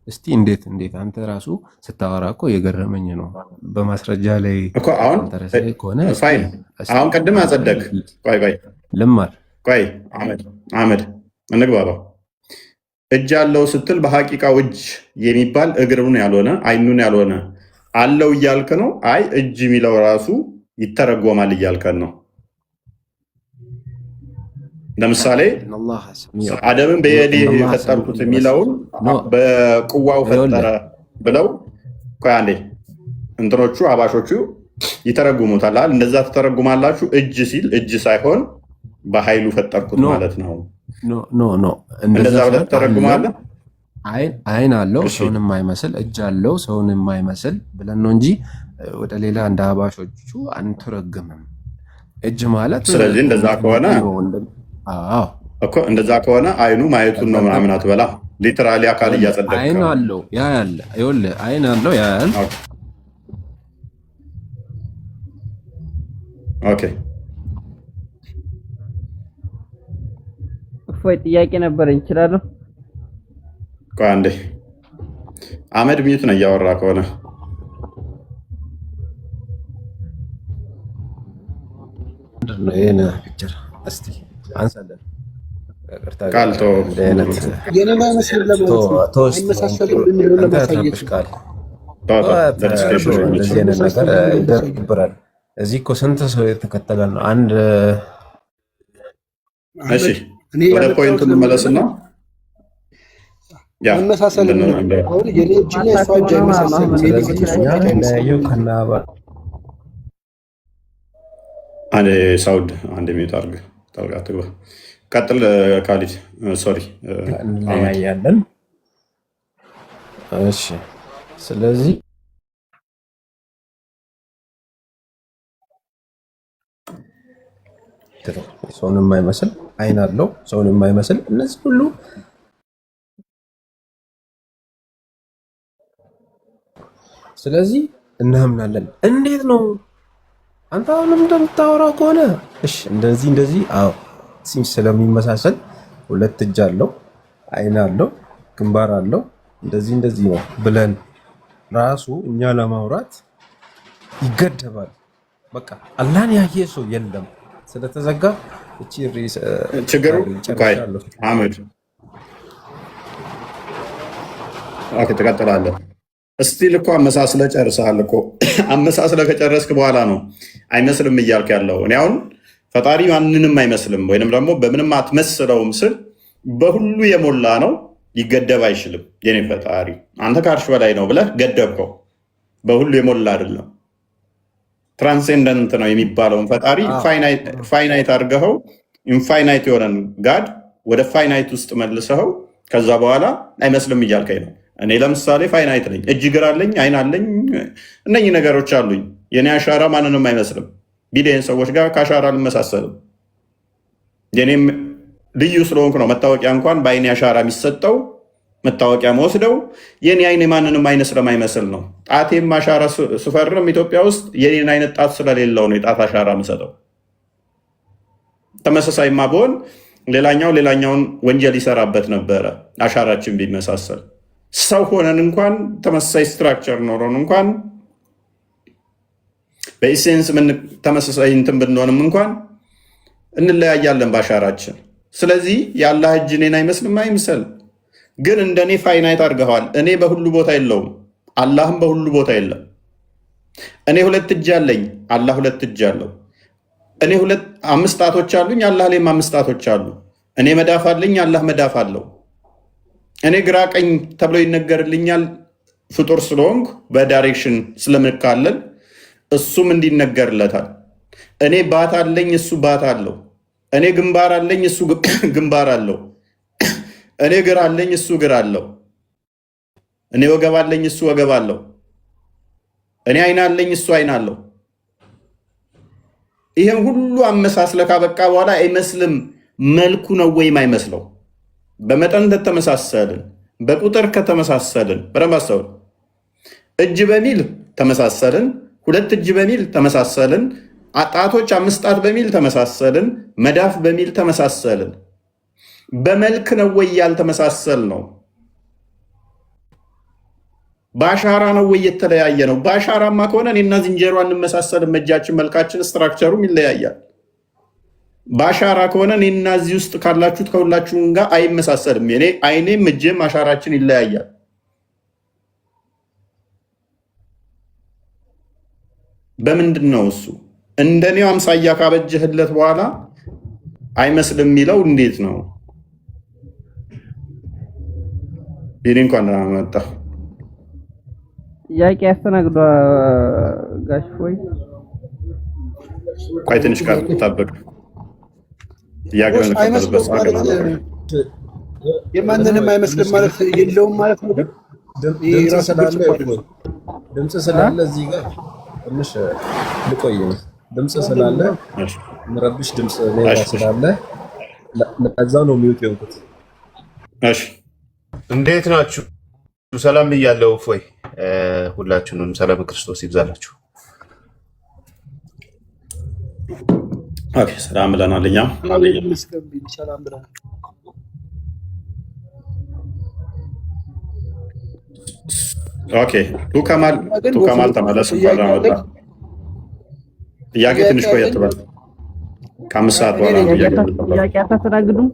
እስቲ እንዴት አንተ ራሱ ስታወራ እኮ የገረመኝ ነው። በማስረጃ ላይ ከሆነ አሁን ቅድም አጸደቅ። ቆይ ልማር አህመድ እንግባባው። እጅ አለው ስትል በሐቂቃው እጅ የሚባል እግሩን ያልሆነ አይኑን ያልሆነ አለው እያልክ ነው? አይ እጅ የሚለው ራሱ ይተረጎማል እያልከን ነው? ለምሳሌ አደምን በየዴ የፈጠርኩት የሚለውን በቁዋው ፈጠረ ብለው አንዴ እንትኖቹ አባሾቹ ይተረጉሙታል። እንደዛ ትተረጉማላችሁ። እጅ ሲል እጅ ሳይሆን በኃይሉ ፈጠርኩት ማለት ነው። እንደዛ ብለህ ትተረጉማለህ። አይን አለው ሰውን የማይመስል እጅ አለው ሰውን የማይመስል ብለን ነው እንጂ ወደ ሌላ እንደ አባሾቹ አንተረግምም። እጅ ማለት ስለዚህ እንደዛ ከሆነ እኮ እንደዛ ከሆነ አይኑ ማየቱን ነው ምናምን አትበላ። ሊትራሊ አካል እያጸደቀ አይን አለው ያያል። ይኸውልህ አይን አለው ያያል። ኦኬ እፎይ ጥያቄ ነበረኝ፣ እችላለሁ? ቆይ አንዴ አህመድ ሚዩት ነው እያወራ ከሆነ ይሄን ፒክቸር እስቲ አንሳለን። ቃልቶ ይደርብራል። እዚህ እኮ ስንት ሰው የተከተለ ነው። አንድ ወደ ፖይንቱ እንመለስና ሳውድ አንድ ሚዩት አድርግ። ጣልቃ ትግባ። ቀጥል ካሊድ። ሶሪ እንለያያለን። እሺ ስለዚህ ሰውን የማይመስል አይን አለው ሰውን የማይመስል እነዚህ ሁሉ ስለዚህ እናምናለን። እንዴት ነው አንተ አሁንም እንደምታወራው ከሆነ እሺ እንደዚህ አዎ ስለሚመሳሰል ሁለት እጅ አለው አይን አለው ግንባር አለው እንደዚህ እንደዚህ ነው ብለን ራሱ እኛ ለማውራት ይገደባል። በቃ አላህን ያየ ሰው የለም ስለተዘጋ እቺ ችግሩ አህመድ ትቀጥላለህ። እስቲል እኮ አመሳስለ ጨርሰሃል እኮ። አመሳስለ ከጨረስክ በኋላ ነው አይመስልም እያልክ ያለው። እኔ አሁን ፈጣሪ ማንንም አይመስልም ወይንም ደግሞ በምንም አትመስለውም ስል በሁሉ የሞላ ነው፣ ሊገደብ አይችልም። የኔ ፈጣሪ አንተ ከአርሽ በላይ ነው ብለህ ገደብከው። በሁሉ የሞላ አይደለም፣ ትራንሴንደንት ነው የሚባለውን ፈጣሪ ፋይናይት አድርገኸው ኢንፋይናይት የሆነን ጋድ ወደ ፋይናይት ውስጥ መልሰኸው ከዛ በኋላ አይመስልም እያልከኝ ነው። እኔ ለምሳሌ ፋይናይት ነኝ፣ እጅ እግር አለኝ፣ አይን አለኝ፣ እነኚህ ነገሮች አሉኝ። የኔ አሻራ ማንንም አይመስልም። ቢሊየን ሰዎች ጋር ከአሻራ አልመሳሰልም። የኔም ልዩ ስለሆንኩ ነው መታወቂያ እንኳን በአይኔ አሻራ የሚሰጠው መታወቂያ መወስደው የኔ አይን ማንንም አይነት ስለማይመስል ነው። ጣቴም አሻራ ስፈርም ኢትዮጵያ ውስጥ የኔን አይነት ጣት ስለሌለው ነው የጣት አሻራ የምሰጠው። ተመሳሳይማ ብሆን ሌላኛውን ወንጀል ይሰራበት ነበረ አሻራችን ቢመሳሰል። ሰው ሆነን እንኳን ተመሳሳይ ስትራክቸር ኖሮን እንኳን በኢሴንስ ተመሳሳይ እንትን ብንሆንም እንኳን እንለያያለን በአሻራችን። ስለዚህ የአላህ እጅ እኔን አይመስልም አይምሰል፣ ግን እንደኔ ፋይናይት አድርገዋል። እኔ በሁሉ ቦታ የለውም፣ አላህም በሁሉ ቦታ የለም። እኔ 2 እጅ አለኝ፣ አላህ 2 እጅ አለው። እኔ 5 ጣቶች አሉኝ፣ አላህ ላይም 5 ጣቶች አሉ። እኔ መዳፍ አለኝ፣ አላህ መዳፍ አለው። እኔ ግራ ቀኝ ተብሎ ይነገርልኛል ፍጡር ስለሆንኩ በዳይሬክሽን ስለምካለል እሱም እንዲነገርለታል። እኔ ባት አለኝ፣ እሱ ባት አለው። እኔ ግንባር አለኝ፣ እሱ ግንባር አለው። እኔ እግር አለኝ፣ እሱ እግር አለው። እኔ ወገብ አለኝ፣ እሱ ወገብ አለው። እኔ አይን አለኝ፣ እሱ አይን አለው። ይህም ሁሉ አመሳስለ ካበቃ በኋላ አይመስልም መልኩ ነው ወይም አይመስለው። በመጠን ከተመሳሰልን፣ በቁጥር ከተመሳሰልን፣ በደንብ አስተውል። እጅ በሚል ተመሳሰልን፣ 2 እጅ በሚል ተመሳሰልን፣ ጣቶች 5 ጣት በሚል ተመሳሰልን፣ መዳፍ በሚል ተመሳሰልን። በመልክ ነው ወይ ያልተመሳሰል ነው? በአሻራ ነው ወይ የተለያየ ነው? በአሻራማ ከሆነ እኔና ዝንጀሮ እንመሳሰልም፣ እጃችን፣ መልካችን፣ ስትራክቸሩም ይለያያል። በአሻራ ከሆነ እኔና እዚህ ውስጥ ካላችሁት ከሁላችሁም ጋር አይመሳሰልም። እኔ አይኔም እጄም አሻራችን ይለያያል። በምንድን ነው እሱ? እንደኔው አምሳያ ካበጀህለት በኋላ አይመስልም የሚለው እንዴት ነው? ይሄ እንኳን መጣ ጥያቄ ያስተናግዷ ጋሽ ወይ ቆይ ትንሽ ካጣበቅ የማንንም አይመስልም ማለት የለውም ማለት ነው። ድምፅ ስላለ እዚህ ጋር ትንሽ ልቆይ ነው። ድምፅ ስላለ ምረብሽ ድምፅ ሌላ ስላለ ለዛ ነው ሚውት የሆንኩት። እሺ እንዴት ናችሁ? ሰላም ብያለሁ። እፎይ ሁላችሁንም ሰላም ክርስቶስ ይብዛላችሁ። ኦኬ ሰላም ብለናል። እኛም ሰላም ብለናል። ኦኬ ቱከማል ተመለስ። ጥያቄ ትንሽ ቆየት በል። ከ5 ሰዓት በኋላ ነው ጥያቄ አታስተናግዱም?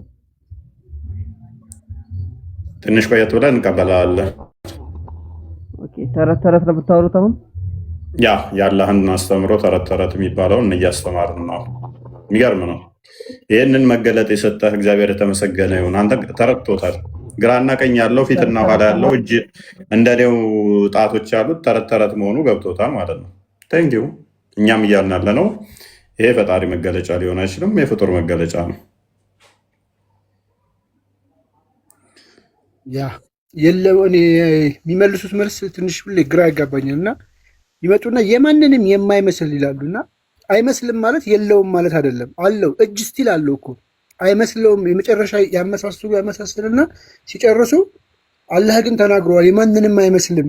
ትንሽ ቆየት ብለን እንቀበላለን። ኦኬ ተረት ነው ብታወሩት አሁን የአላህን አስተምሮ ተረት የሚባለውን እያስተማርን ነው። የሚገርም ነው። ይህንን መገለጥ የሰጠህ እግዚአብሔር የተመሰገነ ይሁን። አንተ ተረድቶታል። ግራና ቀኝ ያለው ፊትና ኋላ ያለው እጅ እንደኔው ጣቶች ያሉት ተረት መሆኑ ገብቶታል ማለት ነው። ቴንኪው። እኛም እያልን ያለ ነው ይሄ ፈጣሪ መገለጫ ሊሆን አይችልም፣ የፍጡር መገለጫ ነው። የለው እኔ የሚመልሱት መልስ ትንሽ ሁሌ ግራ ያጋባኛል እና ይመጡና የማንንም የማይመስል ይላሉና አይመስልም ማለት የለውም ማለት አይደለም። አለው እጅ ስቲል አለው እኮ አይመስለውም። የመጨረሻ ያመሳስልና ሲጨርሱ አላህ ግን ተናግረዋል። የማንንም አይመስልም።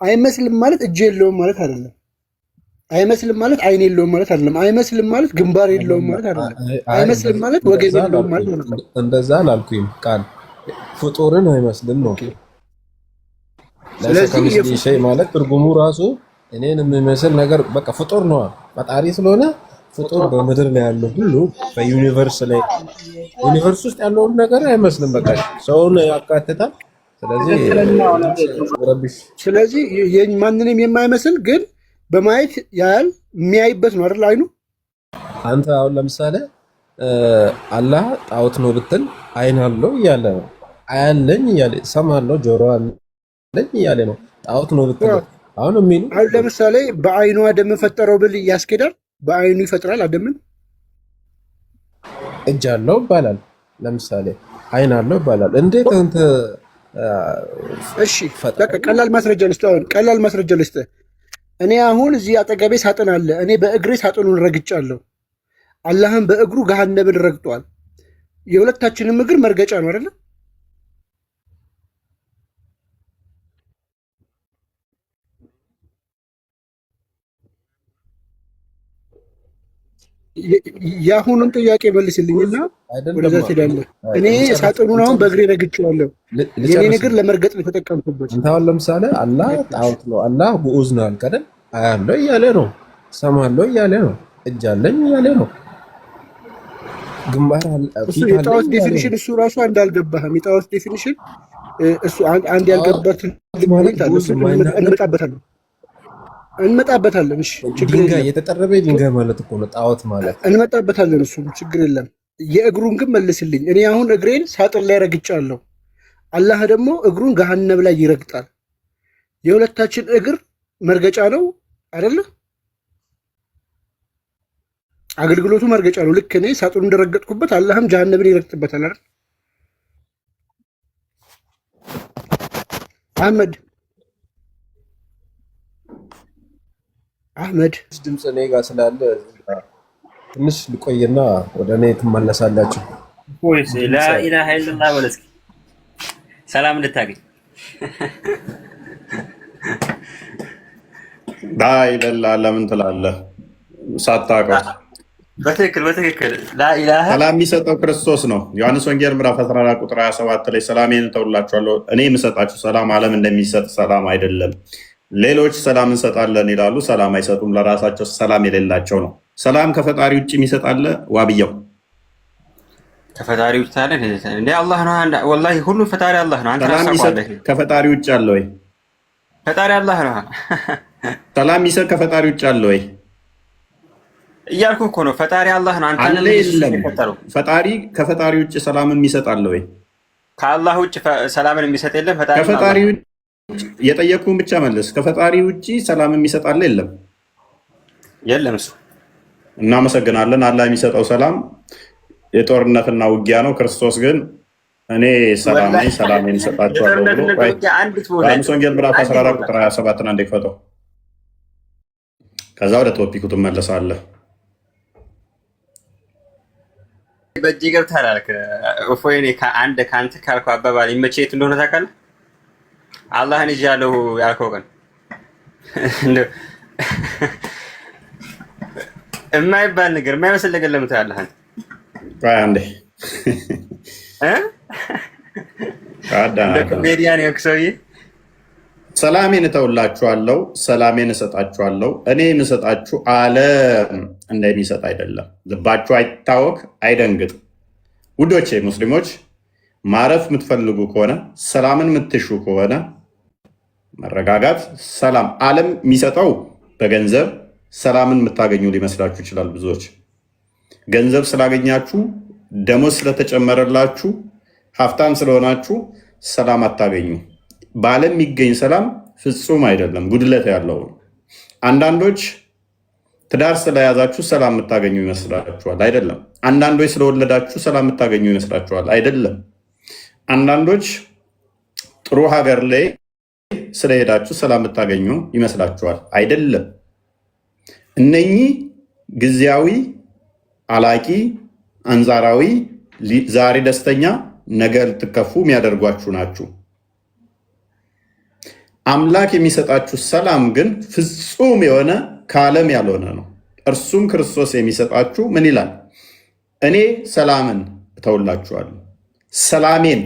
አይመስልም ማለት እጅ የለውም ማለት አይደለም። አይመስልም ማለት አይን የለውም ማለት አይደለም። አይመስልም ማለት ግንባር የለውም ማለት አይደለም። አይመስልም ማለት ወገብ የለውም ማለት አይደለም። እንደዛ አላልኩኝ ቃል ፍጡርን አይመስልም ነው። ለይሰ ስለዚህ ከሚስሊሂ ሸይ ማለት ትርጉሙ ራሱ እኔን የሚመስል ነገር በቃ ፍጡር ነው። ፈጣሪ ስለሆነ ፍጡር በምድር ላይ ያለው ሁሉ በዩኒቨርስ ላይ ዩኒቨርስ ውስጥ ያለውን ነገር አይመስልም። በቃ ሰውን ያካትታል። ስለዚህ ማንንም የማይመስል ግን በማየት ያያል። የሚያይበት ነው አይደል? አይኑ አንተ አሁን ለምሳሌ አላህ ጣዖት ነው ብትል አይን አለው እያለ ነው። አያለኝ እያለ ሰማለው፣ ጆሮ አለኝ እያለ ነው። ጣዖት ነው ብትል አሁን የሚሉ አሁን ለምሳሌ በአይኑ አደም ፈጠረው ብል ያስኬዳል። በአይኑ ይፈጥራል አደምን። እጅ አለው ይባላል። ለምሳሌ አይን አለው ይባላል። እንዴት አንተ እሺ በቃ ቀላል ማስረጃ ልስጥህ። አሁን ቀላል ማስረጃ ልስጥህ። እኔ አሁን እዚህ አጠገቤ ሳጥን አለ። እኔ በእግሬ ሳጥኑን ረግጫለሁ። አላህም በእግሩ ገሃነብን ረግጧል። የሁለታችንም እግር መርገጫ ነው አይደለ? የአሁኑን ጥያቄ መልስልኝና ወደዛ ትሄዳለህ። እኔ ሳጥኑን አሁን በእግሬ ረግጬዋለሁ። የኔን እግር ለመርገጥ ነው የተጠቀምኩበት። አንተ አሁን ለምሳሌ አላህ ጣዖት ነው፣ አላህ ግዑዝ ነው አልከደን። አያለው እያለ ነው፣ ሰማለው እያለ ነው፣ እጅ አለኝ እያለ ነው። ግንባር እሱ የጣዖት ዴፊኒሽን እሱ ራሱ አንድ አልገባህም። የጣዖት ዴፊኒሽን እሱ አንድ ያልገባትን እንመጣበታለን። እሺ ችግር የለም። የተጠረበ ድንጋይ ማለት እኮ ነው ጣዖት ማለት። እንመጣበታለን። እሱ ችግር የለም። የእግሩን ግን መልስልኝ። እኔ አሁን እግሬን ሳጥን ላይ ረግጫለሁ። አላህ ደግሞ እግሩን ገሃነብ ላይ ይረግጣል። የሁለታችን እግር መርገጫ ነው አይደለ? አገልግሎቱ መርገጫ ነው። ልክ እኔ ሳጥኑ እንደረገጥኩበት አላህም ጀሃነብን ይረግጥበታል አይደል? አህመድ ድምፅ እኔ ጋር ስላለ ትንሽ ልቆይና ወደ እኔ ትመለሳላችሁ። ወይስ ላኢላሃ ኢለላህ ወለስ ሰላም እንድታገኝ ላኢላሃ ለምን ትላለህ? ሳታውቀው በትክክል ላኢላሃ ሰላም የሚሰጠው ክርስቶስ ነው። ዮሐንስ ወንጌል ምዕራፍ 14 ቁጥር 27 ላይ ሰላሜን እተውላችኋለሁ፣ እኔ የምሰጣችሁ ሰላም ዓለም እንደሚሰጥ ሰላም አይደለም። ሌሎች ሰላም እንሰጣለን ይላሉ፣ ሰላም አይሰጡም። ለራሳቸው ሰላም የሌላቸው ነው። ሰላም ከፈጣሪ ውጭ የሚሰጣለ ዋብያው ከፈጣሪ ውጭ ታለ እንደ አላህ ነው። ወላሂ ሁሉም ፈጣሪ አላህ ነው። አንተ ታሳውቃለህ። ከፈጣሪ ውጭ አለ ወይ? ፈጣሪ አላህ ነው። ሰላም የሚሰጥ ከፈጣሪ ውጭ አለ ወይ እያልኩ እኮ ነው። ፈጣሪ አላህ ነው። አንተ አለ የለም። ፈጣሪ ከፈጣሪ ውጭ ሰላም የሚሰጥ አለ ወይ? ከአላህ ውጭ ሰላምን የሚሰጥ የለም። ፈጣሪ ከፈጣሪ ውጭ የጠየቁን ብቻ መልስ። ከፈጣሪ ውጭ ሰላም የሚሰጥ አለ የለም? የለም። እሱ እናመሰግናለን። አላህ የሚሰጠው ሰላም የጦርነትና ውጊያ ነው። ክርስቶስ ግን እኔ ሰላም ነኝ፣ ሰላሜን እሰጣችኋለሁ ብሎ ዮሐንስ ወንጌል ምዕራፍ 14 ቁጥር 27 አንዴ ክፈተው፣ ከዛ ወደ ቶፒኩ ትመለሳለህ። በእጅ ገብተሃል አልክ። እፎይ ከአንድ ከአንተ ካልከው አባባል ይመችህ የት እንደሆነ ታውቃለህ? አላህን ይዣለሁ ያልከው ቀን የማይባል ነገር የማይመስል ነገር ለምን ትላለህ አንተ? አንዴ ኮሜዲያን የሆንክ ሰውዬ ሰላሜን እተውላችኋለሁ፣ ሰላሜን እሰጣችኋለሁ። እኔ የምሰጣችሁ ዓለም እንደሚሰጥ አይደለም። ልባችሁ አይታወክ፣ አይደንግጥ። ውዶቼ ሙስሊሞች ማረፍ የምትፈልጉ ከሆነ ሰላምን የምትሹ ከሆነ መረጋጋት፣ ሰላም ዓለም የሚሰጠው በገንዘብ ሰላምን የምታገኙ ሊመስላችሁ ይችላል። ብዙዎች ገንዘብ ስላገኛችሁ፣ ደሞዝ ስለተጨመረላችሁ፣ ሀብታም ስለሆናችሁ ሰላም አታገኙ። በዓለም የሚገኝ ሰላም ፍጹም አይደለም፣ ጉድለት ያለው ነው። አንዳንዶች ትዳር ስለያዛችሁ ሰላም የምታገኙ ይመስላችኋል፣ አይደለም። አንዳንዶች ስለወለዳችሁ ሰላም የምታገኙ ይመስላችኋል፣ አይደለም። አንዳንዶች ጥሩ ሀገር ላይ ስለሄዳችሁ ሰላም የምታገኙ ይመስላችኋል፣ አይደለም። እነኚህ ጊዜያዊ፣ አላቂ፣ አንጻራዊ፣ ዛሬ ደስተኛ ነገ ልትከፉ የሚያደርጓችሁ ናችሁ። አምላክ የሚሰጣችሁ ሰላም ግን ፍጹም የሆነ ከዓለም ያልሆነ ነው። እርሱም ክርስቶስ የሚሰጣችሁ ምን ይላል? እኔ ሰላምን እተውላችኋለሁ፣ ሰላሜን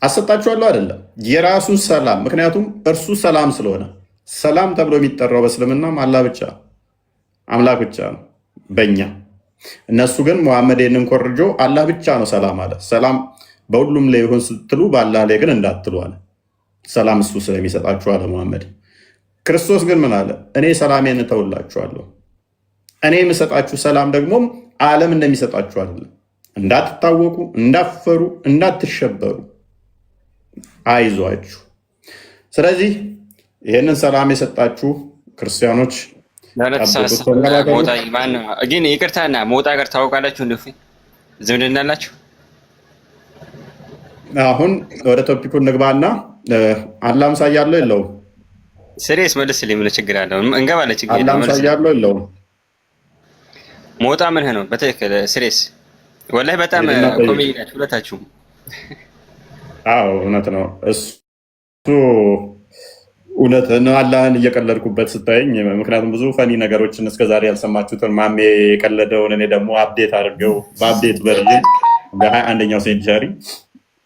አሰጣችኋለሁ አይደለም፣ የራሱን ሰላም። ምክንያቱም እርሱ ሰላም ስለሆነ ሰላም ተብሎ የሚጠራው በእስልምናም አላህ ብቻ አምላክ ብቻ ነው በእኛ። እነሱ ግን መሐመድ ይህንን ኮርጆ አላህ ብቻ ነው ሰላም አለ። ሰላም በሁሉም ላይ ይሁን ስትሉ በአላህ ላይ ግን እንዳትሉ አለ። ሰላም እሱ ስለሚሰጣችሁ አለ መሐመድ። ክርስቶስ ግን ምን አለ? እኔ ሰላሜን እተውላችኋለሁ። እኔ የምሰጣችሁ ሰላም ደግሞ ዓለም እንደሚሰጣችሁ አይደለም። እንዳትታወቁ፣ እንዳትፈሩ፣ እንዳትሸበሩ አይዟችሁ። ስለዚህ ይህንን ሰላም የሰጣችሁ ክርስቲያኖች ግን ይቅርታና ሞጣ ጋር ታወቃላችሁ? እንደ ዝምድና አላችሁ? አሁን ወደ ቶፒኩ እንግባና አላህ አምሳያ አለው የለውም? ስሬስ መልስልኝ። ምን ችግር አለው? እንገባለን። ችግር አላህ አምሳያ አለው የለውም? ሞጣ ምን ነው? በትክክል ስሬስ ወላሂ በጣም ኮሜዲ ናችሁ ሁለታችሁም። አዎ እውነት ነው እሱ እውነት ነው። አላህን እየቀለድኩበት ስታየኝ፣ ምክንያቱም ብዙ ፈኒ ነገሮችን እስከዛሬ ያልሰማችሁትን ማሜ የቀለደውን እኔ ደግሞ አፕዴት አድርገው በአፕዴት ቨርዥን በ21ኛው ሴንቸሪ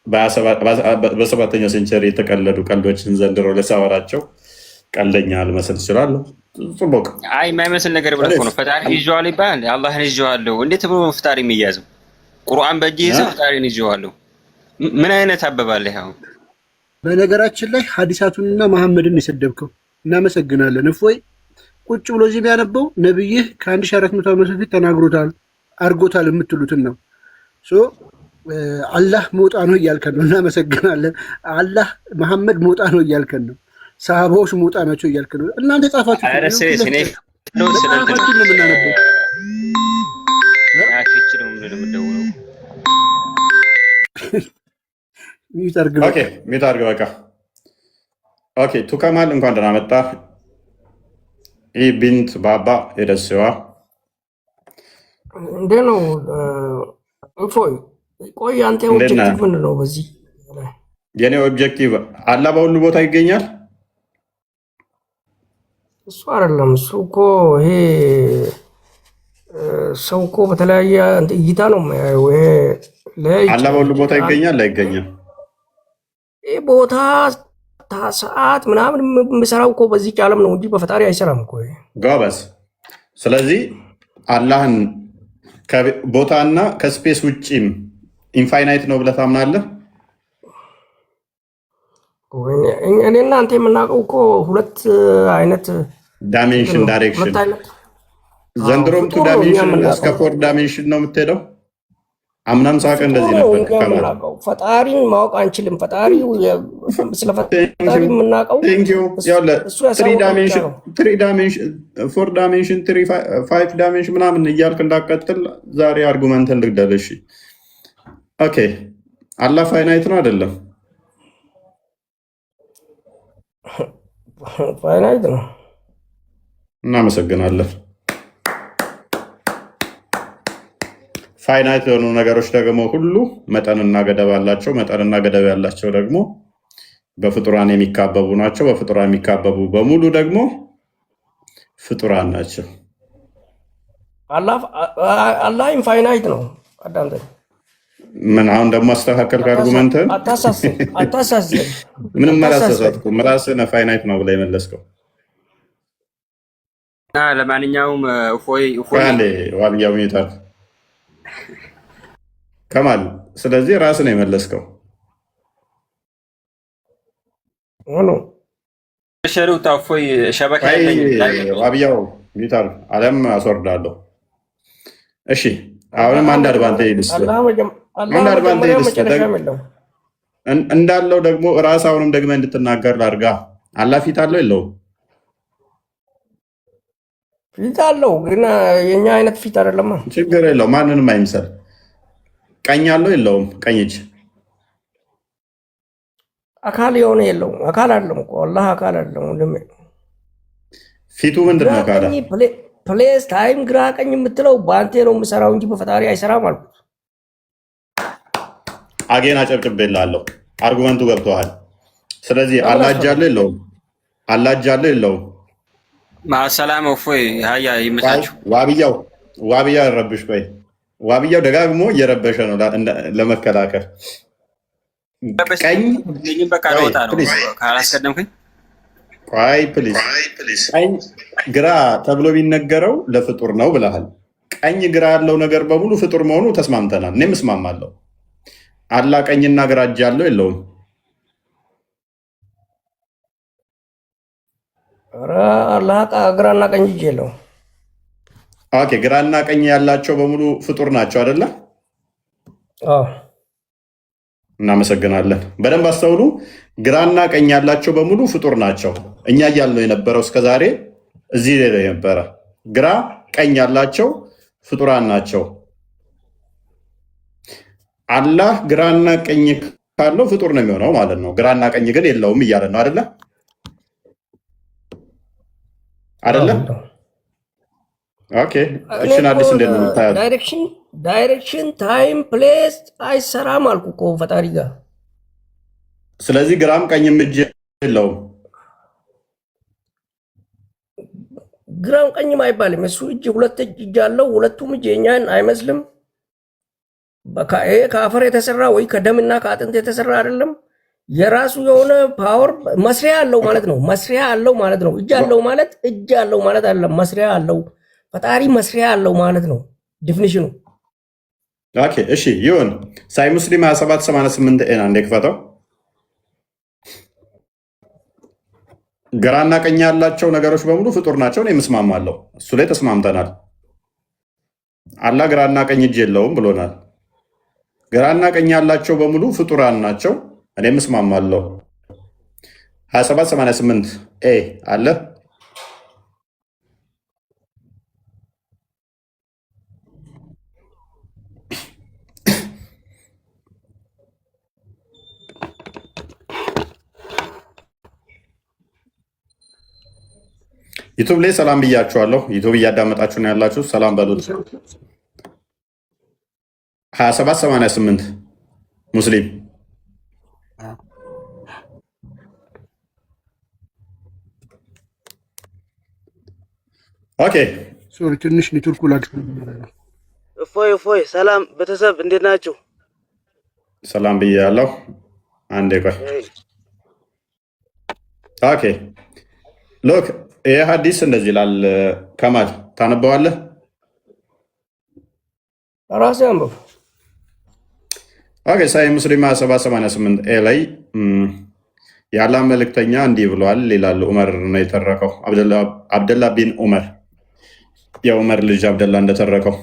በ7ኛው ሴንቸሪ የተቀለዱ ቀልዶችን ዘንድሮ ለሳወራቸው ቀልደኛ ልመስል እችላለሁ። ጽቦቅ አይ የማይመስል ነገር ብለህ እኮ ነው። ፈጣሪ ይዤዋለሁ ይባላል። አላህን ይዤዋለሁ እንዴት ብሎ ፈጣሪ የሚያዘው? ቁርአን በእጅ ይዘህ ፈጣሪን ይዤዋለሁ ምን አይነት አበባለህ? አሁን በነገራችን ላይ ሐዲሳቱንና መሐመድን የሰደብከው እናመሰግናለን። እፎይ ቁጭ ብሎ እዚህ የሚያነበው ነብይህ ከ1400 ዓመት በፊት ተናግሮታል አድርጎታል የምትሉትን ነው። አላህ ሞጣ ነው እያልከን ነው። እናመሰግናለን። አላህ መሐመድ ሞጣ ነው እያልከን ነው። ሰሃባዎች ሞጣ ናቸው እያልከን ነው። እናንተ ጻፋችሁ ነው የምናነበው። ሚት አድርገው በቃ። ኦኬ ቱከማል እንኳን ደህና መጣ። ይህ ቢንት ባባ የደሴዋ እንዴ ነው? እፎይ ቆይ አንተ ኦብጀክቲቭ ምንድን ነው? በዚህ የኔ ኦብጀክቲቭ አላህ በሁሉ ቦታ ይገኛል። እሱ አይደለም። እሱ እኮ ይሄ ሰው እኮ በተለያየ እይታ ነው የሚያየው። ይሄ አላህ በሁሉ ቦታ ይገኛል አይገኝም? ይህ ቦታ ሰዓት ምናምን የሚሰራው እኮ በዚህ ዓለም ነው እንጂ በፈጣሪ አይሰራም እኮ ጎበዝ። ስለዚህ አላህን ቦታና ከስፔስ ውጭም ኢንፋይናይት ነው ብለህ ታምናለህ? እኔና አንተ የምናውቀው እኮ ሁለት አይነት ዳይሜንሽን ዳይሬክሽን። ዘንድሮም ቱ ዳይሜንሽን እስከ 4 ዳይሜንሽን ነው የምትሄደው። አምናም ሳቀ እንደዚህ ነበር። ፈጣሪን ማወቅ አንችልም። ፈጣሪ ስለ ፈጣሪ የምናውቀው 3 ዳይሜንሽን 4 ዳይሜንሽን 5 ዳይሜንሽን ምናምን እያልክ እንዳቀጥል ዛሬ አርጉመንትን ልግደል። እሺ ኦኬ አላህ ፋይናይት ነው አይደለም? ፋይናይት ነው። እናመሰግናለን። ፋይናይት የሆኑ ነገሮች ደግሞ ሁሉ መጠንና ገደብ አላቸው። መጠንና ገደብ ያላቸው ደግሞ በፍጡራን የሚካበቡ ናቸው። በፍጡራን የሚካበቡ በሙሉ ደግሞ ፍጡራን ናቸው። አላህ ኢንፋይናይት ነው። አዳምጠኝ። ምን አሁን ደግሞ አስተካከል ከአርጉመንትህን። አታሳስብ። ምንም አላሳሳትኩም። ራስህ ነህ ፋይናይት ነው ብለህ የመለስከው። ለማንኛውም ዋልያው ይታል ከማል። ስለዚህ ራስህ ነው የመለስከው። ዋብያው ይታል አለም አስወርዳለሁ። እሺ አሁንም አንድ አድቫንቴጅ እንዳለው ደግሞ ራስ አሁንም ደግመህ እንድትናገር ላድርጋ። አላህ ፊት አለው የለውም? ፊት አለው፣ ግን የኛ አይነት ፊት አይደለም። ችግር የለው፣ ማንንም አይምሰል። ቀኝ አለው የለውም? ቀኝ እጅ አካል የሆነ የለውም? አካል አለው እኮ አላህ አካል አለው። ፊቱ ምንድን ነው? ካዳ ፕሌስ ታይም ግራ ቀኝ የምትለው በአንቴ ነው የምሰራው እንጂ በፈጣሪ አይሰራም አልኩት። አጌን አጨብጭቤልሃለሁ። አርጉመንቱ ገብቶሃል። ስለዚህ አላህ እጅ አለው የለውም? አላህ እጅ አለው የለውም? ማሰላም እፎይ ሀያ ይመቻችሁ። ዋብያ ረብሽ በይ። ዋብያው ደጋግሞ እየረበሸ ነው ለመከላከል። ቀኝ በቃ ለወጣ ነው ካላስቀደምከኝ። ቆይ ፕሊዝ። ቀኝ ግራ ተብሎ ቢነገረው ለፍጡር ነው ብለሃል። ቀኝ ግራ ያለው ነገር በሙሉ ፍጡር መሆኑ ተስማምተናል። እኔም እስማማለሁ። አላህ ቀኝና ግራ እጅ ያለው የለውም። አላህ ግራና ቀኝ እጅ የለውም። ኦኬ፣ ግራና ቀኝ ያላቸው በሙሉ ፍጡር ናቸው አይደለ? እናመሰግናለን። በደንብ አስተውሉ። ግራና ቀኝ ያላቸው በሙሉ ፍጡር ናቸው። እኛ እያልነው የነበረው እስከዛሬ እዚህ ላይ ነበረ። ግራ ቀኝ ያላቸው ፍጡራን ናቸው። አላህ ግራና ቀኝ ካለው ፍጡር ነው የሚሆነው ማለት ነው። ግራና ቀኝ ግን የለውም እያለ ነው አይደለ? ኦኬ፣ እሺን አዲስ እንደምታያት ዳይሬክሽን ታይም ፕሌስ አይሰራም አልኩ እኮ ፈጣሪ ጋር። ስለዚህ ግራም ቀኝም እጅ የለውም። ግራም ቀኝም አይባልም። እሱ እጅ ሁለት እጅ አለው። ሁለቱም እጅ የኛን አይመስልም። ይሄ ከአፈር የተሰራ ወይ ከደምና ከአጥንት የተሰራ አይደለም። የራሱ የሆነ ፓወር መስሪያ አለው ማለት ነው። መስሪያ አለው ማለት ነው። እጅ አለው ማለት እጅ አለው ማለት አይደለም። መስሪያ አለው ፈጣሪ መስሪያ አለው ማለት ነው ዲፊኒሽኑ። ኦኬ እሺ ይሁን። ሳይ ሙስሊም 2788 ኤን አንዴ ክፈተው። ግራና ቀኝ ያላቸው ነገሮች በሙሉ ፍጡር ናቸው። እኔ እስማማለሁ። እሱ ላይ ተስማምተናል። አላህ ግራና ቀኝ እጅ የለውም ብሎናል። ግራና ቀኝ ያላቸው በሙሉ ፍጡራን ናቸው። እኔም እስማማለሁ። 2788 ኤ አለ። ዩቱብ ላይ ሰላም ብያችኋለሁ። ዩቱብ እያዳመጣችሁ ነው ያላችሁ፣ ሰላም በሉት። 2788 ሙስሊም ኦኬ። ሶሪ ትንሽ ኔትወርኩ ላግ። እፎይ ሰላም ቤተሰብ እንዴት ናችሁ? ሰላም ብያለሁ። አንዴ ቆይ። ኦኬ ሎክ ይህ ሀዲስ እንደዚህ ይላል። ከማል ታነበዋለህ? ራሴ አንብብ። ኦኬ ሳይ ሙስሊም 2788 ኤ ላይ የአላህ መልእክተኛ እንዲህ ብሏል ይላል። ዑመር ነው የተረከው፣ አብደላ ቢን ዑመር፣ የዑመር ልጅ አብደላ እንደተረከው።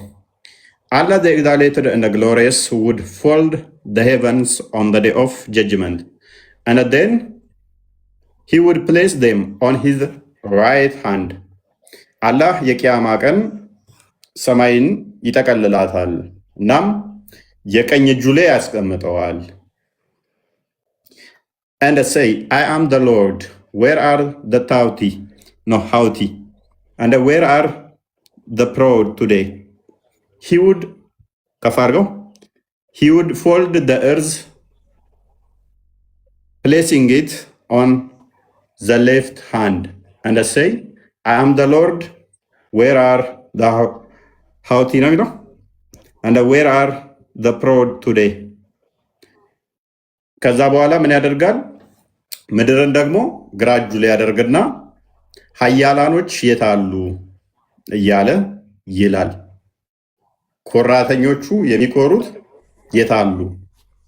Allah the exalted and the glorious would fold the heavens on the day of judgment, and then he would place them on his right hand. አላህ የቂያማ ቀን ሰማይን ይጠቀልላታል፣ እናም የቀኝ እጁ ላይ ያስቀምጠዋል። And say, I am the Lord, where are the haughty, and where are the proud today? He would fold the earth, placing it on the left hand, and say, I am the Lord, where are the haughty, and where are the proud today? ከዛ በኋላ ምን ያደርጋል? ምድርን ደግሞ ግራ እጁ ላይ ያደርግና ኃያላኖች የታሉ እያለ ይላል። ኮራተኞቹ የሚኮሩት የታሉ?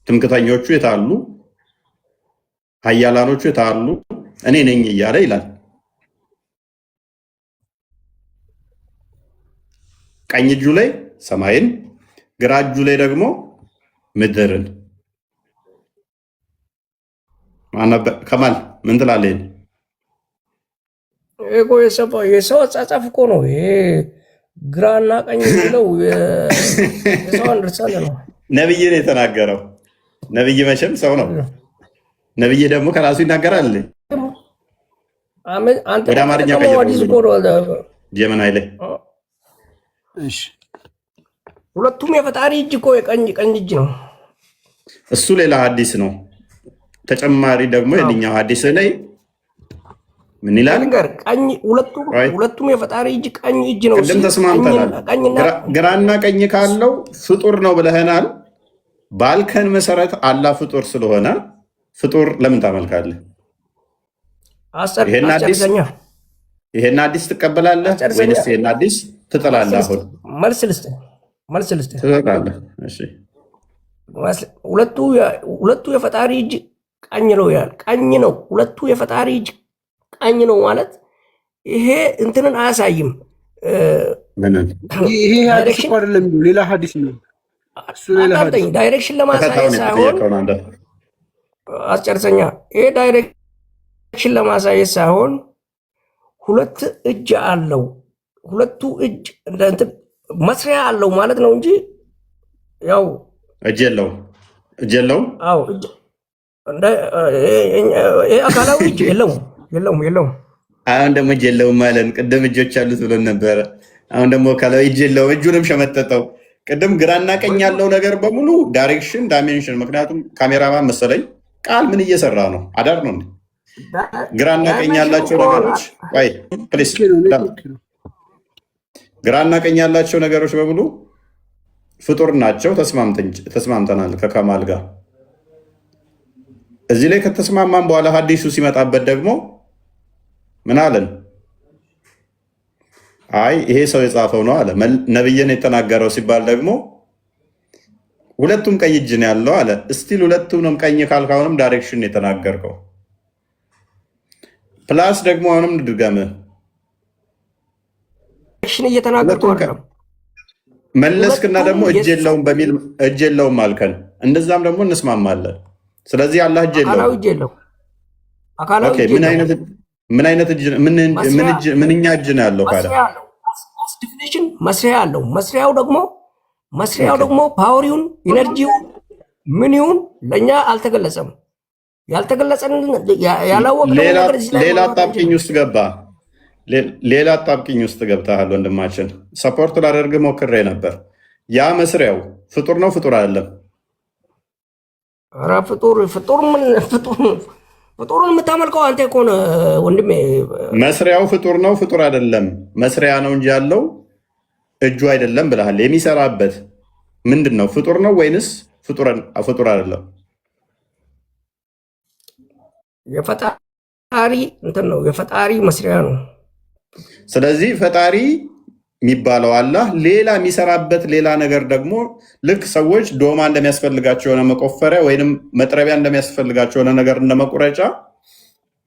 ትምክተኞቹ የታሉ? ኃያላኖቹ የታሉ? እኔ ነኝ እያለ ይላል። ቀኝ እጁ ላይ ሰማይን፣ ግራ እጁ ላይ ደግሞ ምድርን። ከማል ምን ትላለህ? የሰው አጻጻፍ እኮ ነው ይሄ። ግራና ቀኝ የሚለው የሰው አንደርሳለ ነው። ነብይ ነው የተናገረው። ነብይ መቼም ሰው ነው። ነብይ ደግሞ ከራሱ ይናገራል። ወደ አማርኛ ጀመናይ ላይ ሁለቱም የፈጣሪ እጅ እኮ የቀኝ እጅ ነው። እሱ ሌላ ሀዲስ ነው። ተጨማሪ ደግሞ የኛው ሀዲስ ላይ ምን ይላል? ሁለቱም የፈጣሪ እጅ ቀኝ እጅ ነው። ቅድም ተስማምተናል። ግራና ቀኝ ካለው ፍጡር ነው ብለህናል። ባልከን መሰረት አላህ ፍጡር ስለሆነ ፍጡር ለምን ታመልካለህ? ይሄን አዲስ ትቀበላለህ ወይንስ ይሄን አዲስ ትጠላለህ? አሁን መልስ ልስጥህ። ትጠላለህ። እሺ ሁለቱ የፈጣሪ እጅ ቀኝ ነው ያል ቀኝ ነው። ሁለቱ የፈጣሪ እጅ ቀኝ ነው ማለት ይሄ እንትንን አያሳይም። ይሄ ሐዲስ እኮ አይደለም፣ ሌላ ሐዲስ ነው እሱ። ሌላ ሐዲስ ዳይሬክሽን ለማሳየት ሳይሆን አስጨርሰኛ። ይሄ ዳይሬክሽን ለማሳየት ሳይሆን ሁለት እጅ አለው። ሁለቱ እጅ እንትን መስሪያ አለው ማለት ነው እንጂ ያው እጅ የለውም። አዎ እጅ ይሄ አካላዊ እጅ የለውም። አሁን ደግሞ እጅ የለውም ማለት ቅድም እጆች አሉት ብሎን ነበረ። አሁን ደግሞ አካላዊ እጅ የለውም። እጁንም ሸመጠጠው። ቅድም ግራና ቀኝ ያለው ነገር በሙሉ ዳይሬክሽን ዳይሜንሽን። ምክንያቱም ካሜራማን መሰለኝ ቃል ምን እየሰራ ነው? አዳር ነው እንዴ? ግራና ቀኝ ያላቸው ነገሮች ፕሊስ፣ ግራና ቀኝ ያላቸው ነገሮች በሙሉ ፍጡር ናቸው። ተስማምተናል ከከማል ጋር። እዚህ ላይ ከተስማማን በኋላ ሐዲሱ ሲመጣበት ደግሞ ምን አለን? አይ ይሄ ሰው የጻፈው ነው አለ። ነብይን የተናገረው ሲባል ደግሞ ሁለቱም ቀኝ እጅ ነው ያለው አለ። እስቲል ሁለቱንም ቀኝ ካልካውንም ዳይሬክሽን የተናገርከው ፕላስ ደግሞ አሁንም ድገም ዳይሬክሽን እየተናገርኩ አይደለም። መለስክና ደግሞ እጅ የለውም በሚል እጅ የለውም አልከን። እንደዛም ደግሞ እንስማማለን። ስለዚህ አላህ እጅ የለውም። ምን አይነት እጅ ምንኛ እጅ ነው ያለው? ዲፊኒሽን መስሪያ አለው። መስሪያው ደግሞ ፓወሪውን ኢነርጂውን ምን ይሁን ለእኛ አልተገለጸም። ያልተገለጸን ያላወቅነው ነገር ሌላ አጣብቂኝ ውስጥ ገባ። ሌላ አጣብቂኝ ውስጥ ገብተሃል ወንድማችን። ሰፖርት ላደርግ ሞክሬ ነበር። ያ መስሪያው ፍጡር ነው ፍጡር አይደለም? ኧረ ፍጡሩን የምታመልከው አንተ እኮ ነህ ወንድሜ። መስሪያው ፍጡር ነው ፍጡር አይደለም? መስሪያ ነው እንጂ ያለው እጁ አይደለም ብለሃል። የሚሰራበት ምንድን ነው? ፍጡር ነው ወይንስ ፍጡር አይደለም? የፈጣሪ እንትን ነው፣ የፈጣሪ መስሪያ ነው። ስለዚህ ፈጣሪ የሚባለው አላህ ሌላ የሚሰራበት ሌላ ነገር ደግሞ ልክ ሰዎች ዶማ እንደሚያስፈልጋቸው የሆነ መቆፈሪያ ወይም መጥረቢያ እንደሚያስፈልጋቸው የሆነ ነገር እንደመቁረጫ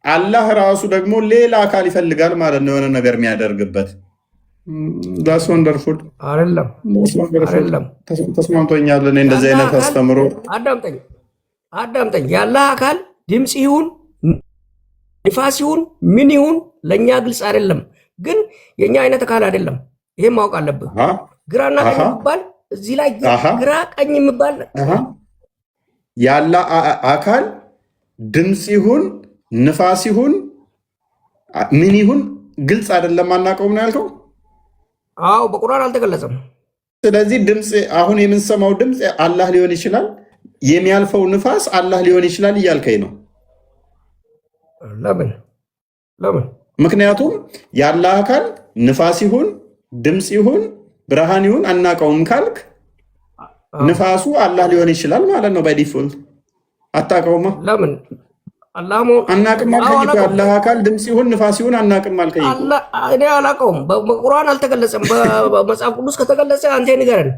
አላህ ራሱ ደግሞ ሌላ አካል ይፈልጋል ማለት ነው፣ የሆነ ነገር የሚያደርግበት። ዳስ ወንደርፉል አይደለም። ተስማምቶኛል። እኔ እንደዚህ አይነት አስተምሮ አዳምጠኝ። የአላህ አካል ድምፅ ይሁን ንፋስ ይሁን ምን ይሁን ለእኛ ግልጽ አይደለም፣ ግን የእኛ አይነት አካል አይደለም። ይሄን ማወቅ አለብህ። ግራና ቀኝ የሚባል እዚህ ላይ ግራ ቀኝ የሚባል ያለ አካል ድምፅ ይሁን ንፋስ ይሁን ምን ይሁን ግልጽ አይደለም፣ አናውቀውም ነው ያልከው? አዎ በቁርአን አልተገለጸም። ስለዚህ ድምፅ አሁን የምንሰማው ድምፅ አላህ ሊሆን ይችላል፣ የሚያልፈው ንፋስ አላህ ሊሆን ይችላል እያልከኝ ነው? ለምን? ምክንያቱም ያለ አካል ንፋስ ይሁን ድምፅ ይሁን ብርሃን ይሁን አናውቀውም ካልክ ንፋሱ አላህ ሊሆን ይችላል ማለት ነው። በዲፎልት አታውቀውማ። ለምን? አናውቅም አልከኝ። ያለ አካል ድምፅ ይሁን ንፋስ ይሁን አናውቅም አልከኝ። እኔ አላውቀውም። በቁርአን አልተገለጸም። በመጽሐፍ ቅዱስ ከተገለጸ አንተ ንገረን።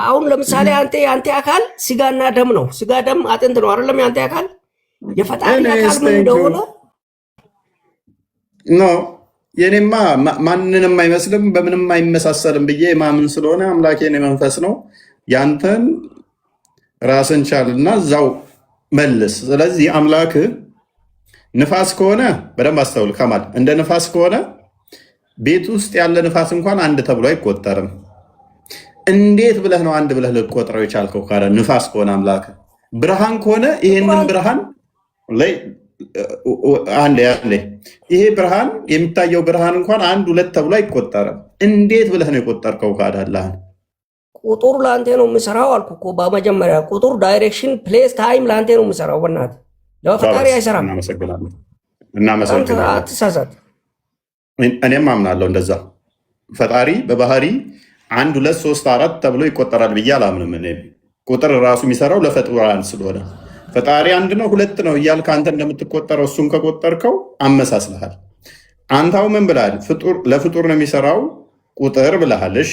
አሁን ለምሳሌ አንተ አካል ስጋና ደም ነው። ስጋ ደም አጥንት ነው አይደለም? ያንተ አካል የፈጣሪ አካል ምን እንደሆነ ኖ የኔማ ማንንም አይመስልም በምንም አይመሳሰልም ብዬ ማምን ስለሆነ አምላኬን የመንፈስ ነው። ያንተን ራስን ቻልና እዛው መልስ። ስለዚህ አምላክ ንፋስ ከሆነ በደንብ አስተውል ከማል። እንደ ንፋስ ከሆነ ቤት ውስጥ ያለ ንፋስ እንኳን አንድ ተብሎ አይቆጠርም። እንዴት ብለህ ነው አንድ ብለህ ልትቆጥረው የቻልከው? ካለ ንፋስ ከሆነ አምላክ ብርሃን ከሆነ ይህንን ብርሃን ላይ አንዴ ይሄ ብርሃን የሚታየው ብርሃን እንኳን አንድ ሁለት ተብሎ አይቆጠርም። እንዴት ብለህ ነው የቆጠርከው? ካዳላህ ቁጥር ለአንተ ነው የምሰራው አልኩ እኮ በመጀመሪያ። ቁጥር ዳይሬክሽን፣ ፕሌስ፣ ታይም ለአንተ ነው የምሰራው። በእናትህ ለፈጣሪ አይሰራም። እናመሰግናለን። አትሳሳት። እኔም አምናለሁ እንደዛ። ፈጣሪ በባህሪ አንድ ሁለት ሶስት አራት ተብሎ ይቆጠራል ብዬ አላምንም። እኔ ቁጥር ራሱ የሚሰራው ለፍጡራን ስለሆነ ፈጣሪ አንድ ነው ሁለት ነው እያልክ አንተ እንደምትቆጠረው እሱን ከቆጠርከው አመሳስልሃል። አንተው ምን ብለሃል? ለፍጡር ነው የሚሰራው ቁጥር ብለሃል። እሺ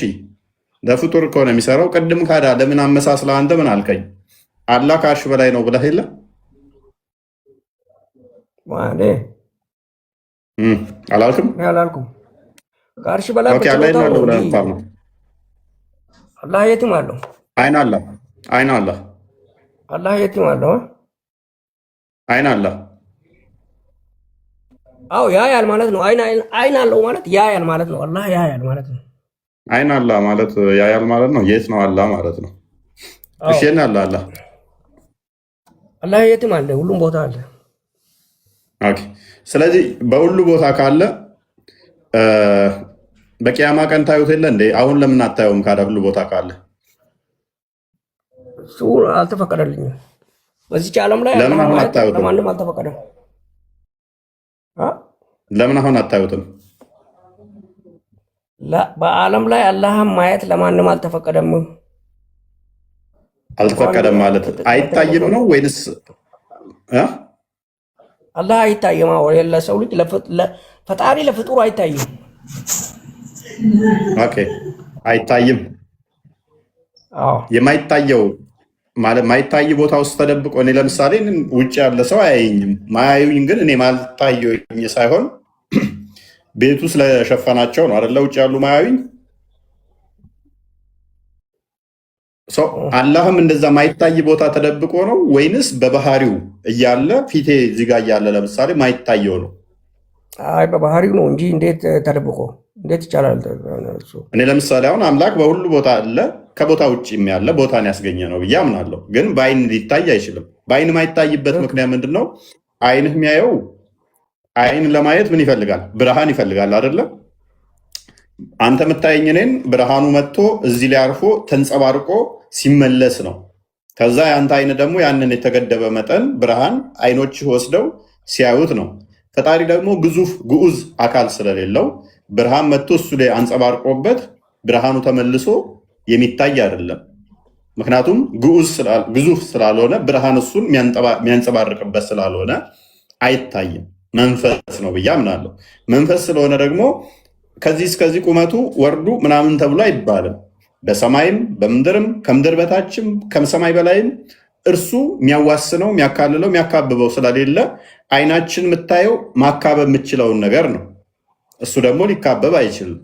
ለፍጡር ከሆነ የሚሰራው ቅድም ካዳ ለምን አመሳስለህ አንተ ምን አልከኝ? አላህ ከአርሽ በላይ ነው ብለህ የለ አላልክም? አላልኩም። ከአርሽ በላይ አላህ የትም አለው። አይን አለ አላህ የትም አለው። አይን አለ። አዎ ያያል ማለት ነው። አይን አለው ማለት ያያል ማለት ነው። አላህ ያያል ማለት ነው። አይን አለ ማለት ያያል ማለት ነው። የት ነው አላህ ማለት ነው? እሺ የት አለ አላህ? አላህ የትም አለ፣ ሁሉም ቦታ አለ። ኦኬ። ስለዚህ በሁሉ ቦታ ካለ በቂያማ ቀን ታዩት የለ እንዴ? አሁን ለምን አታየውም? ካዳ ሁሉ ቦታ ካለ እሱ አልተፈቀደልኝም። በዚች ዓለም ላይ ለምን አሁን አታዩትም? ለማንም አልተፈቀደም። ለምን አሁን አታዩትም? በዓለም ላይ አላህን ማየት ለማንም አልተፈቀደም። አልተፈቀደም ማለት አይታይም ነው ወይንስ አላህ አይታይም? ለሰው ልጅ ፈጣሪ ለፍጡር አይታይም። ኦኬ አይታይም። የማይታየው ማለት ማይታይ ቦታ ውስጥ ተደብቆ እኔ ለምሳሌ ውጭ ያለ ሰው አያየኝም። ማያዩኝ ግን እኔ ማልታየኝ ሳይሆን ቤቱ ስለሸፈናቸው ነው አይደለ? ውጭ ያሉ ማያዩኝ። አላህም እንደዛ ማይታይ ቦታ ተደብቆ ነው ወይንስ በባህሪው እያለ ፊቴ እዚህ ጋር እያለ ለምሳሌ ማይታየው ነው? አይ በባህሪው ነው እንጂ እንዴት ተደብቆ እንዴት ይቻላል? እኔ ለምሳሌ አሁን አምላክ በሁሉ ቦታ አለ፣ ከቦታ ውጭም ያለ ቦታን ያስገኘ ነው ብዬ አምናለሁ። ግን በአይን ሊታይ አይችልም። በአይን ማይታይበት ምክንያት ምንድን ነው? አይንህ የሚያየው አይን ለማየት ምን ይፈልጋል? ብርሃን ይፈልጋል አይደለም? አንተ የምታየኝ እኔን ብርሃኑ መጥቶ እዚህ ላይ አርፎ ተንጸባርቆ ሲመለስ ነው። ከዛ የአንተ አይን ደግሞ ያንን የተገደበ መጠን ብርሃን አይኖችህ ወስደው ሲያዩት ነው። ፈጣሪ ደግሞ ግዙፍ ግዑዝ አካል ስለሌለው ብርሃን መጥቶ እሱ ላይ አንጸባርቆበት ብርሃኑ ተመልሶ የሚታይ አይደለም። ምክንያቱም ግዙፍ ስላልሆነ ብርሃን እሱን የሚያንጸባርቅበት ስላልሆነ አይታይም። መንፈስ ነው ብዬ አምናለሁ። መንፈስ ስለሆነ ደግሞ ከዚህ እስከዚህ ቁመቱ ወርዱ ምናምን ተብሎ አይባልም። በሰማይም በምድርም ከምድር በታችም ከሰማይ በላይም እርሱ የሚያዋስነው የሚያካልለው የሚያካብበው ስለሌለ አይናችን የምታየው ማካበብ የምችለውን ነገር ነው። እሱ ደግሞ ሊካበብ አይችልም፣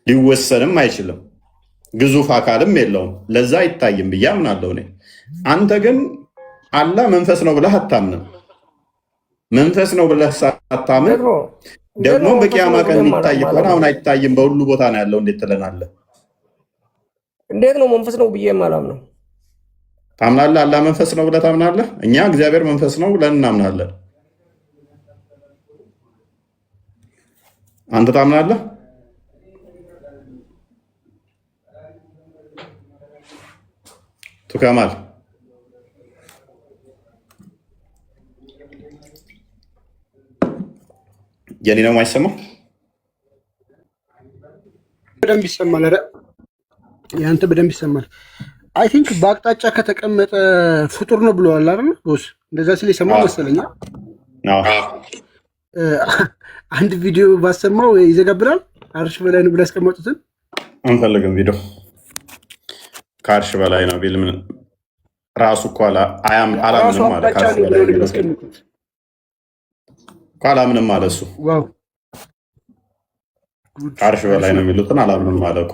ሊወሰንም አይችልም። ግዙፍ አካልም የለውም። ለዛ አይታይም ብዬ አምናለሁ እኔ። አንተ ግን አላህ መንፈስ ነው ብለህ አታምንም። መንፈስ ነው ብለህ ሳታምን ደግሞ በቂያማ ቀን የሚታይ ከሆነ አሁን አይታይም በሁሉ ቦታ ነው ያለው እንዴት ትለናለህ? እንዴት ነው መንፈስ ነው ብዬ የማላምነው? ታምናለህ? አላህ መንፈስ ነው ብለህ ታምናለህ? እኛ እግዚአብሔር መንፈስ ነው ብለን እናምናለን። አንተ ታምናለህ? ቱከማል የኔ ነው የማይሰማው? በደንብ ይሰማል። ኧረ ያንተ በደንብ ይሰማል። አይ ቲንክ በአቅጣጫ ከተቀመጠ ፍጡር ነው ብለዋል አይደል? ቦስ እንደዛ ሲል የሰማው መሰለኝ። አንድ ቪዲዮ ባሰማው ይዘጋብራል። አርሽ በላይ ነው ብለው ያስቀመጡትን አንፈልግም። ቪዲዮ ከአርሽ በላይ ነው ቢል ምን ራሱ እኮ አላምንም አለ። ከአርሽ በላይ እኮ አላምንም አለ እሱ። ከአርሽ በላይ ነው የሚሉትን አላምንም አለ እኮ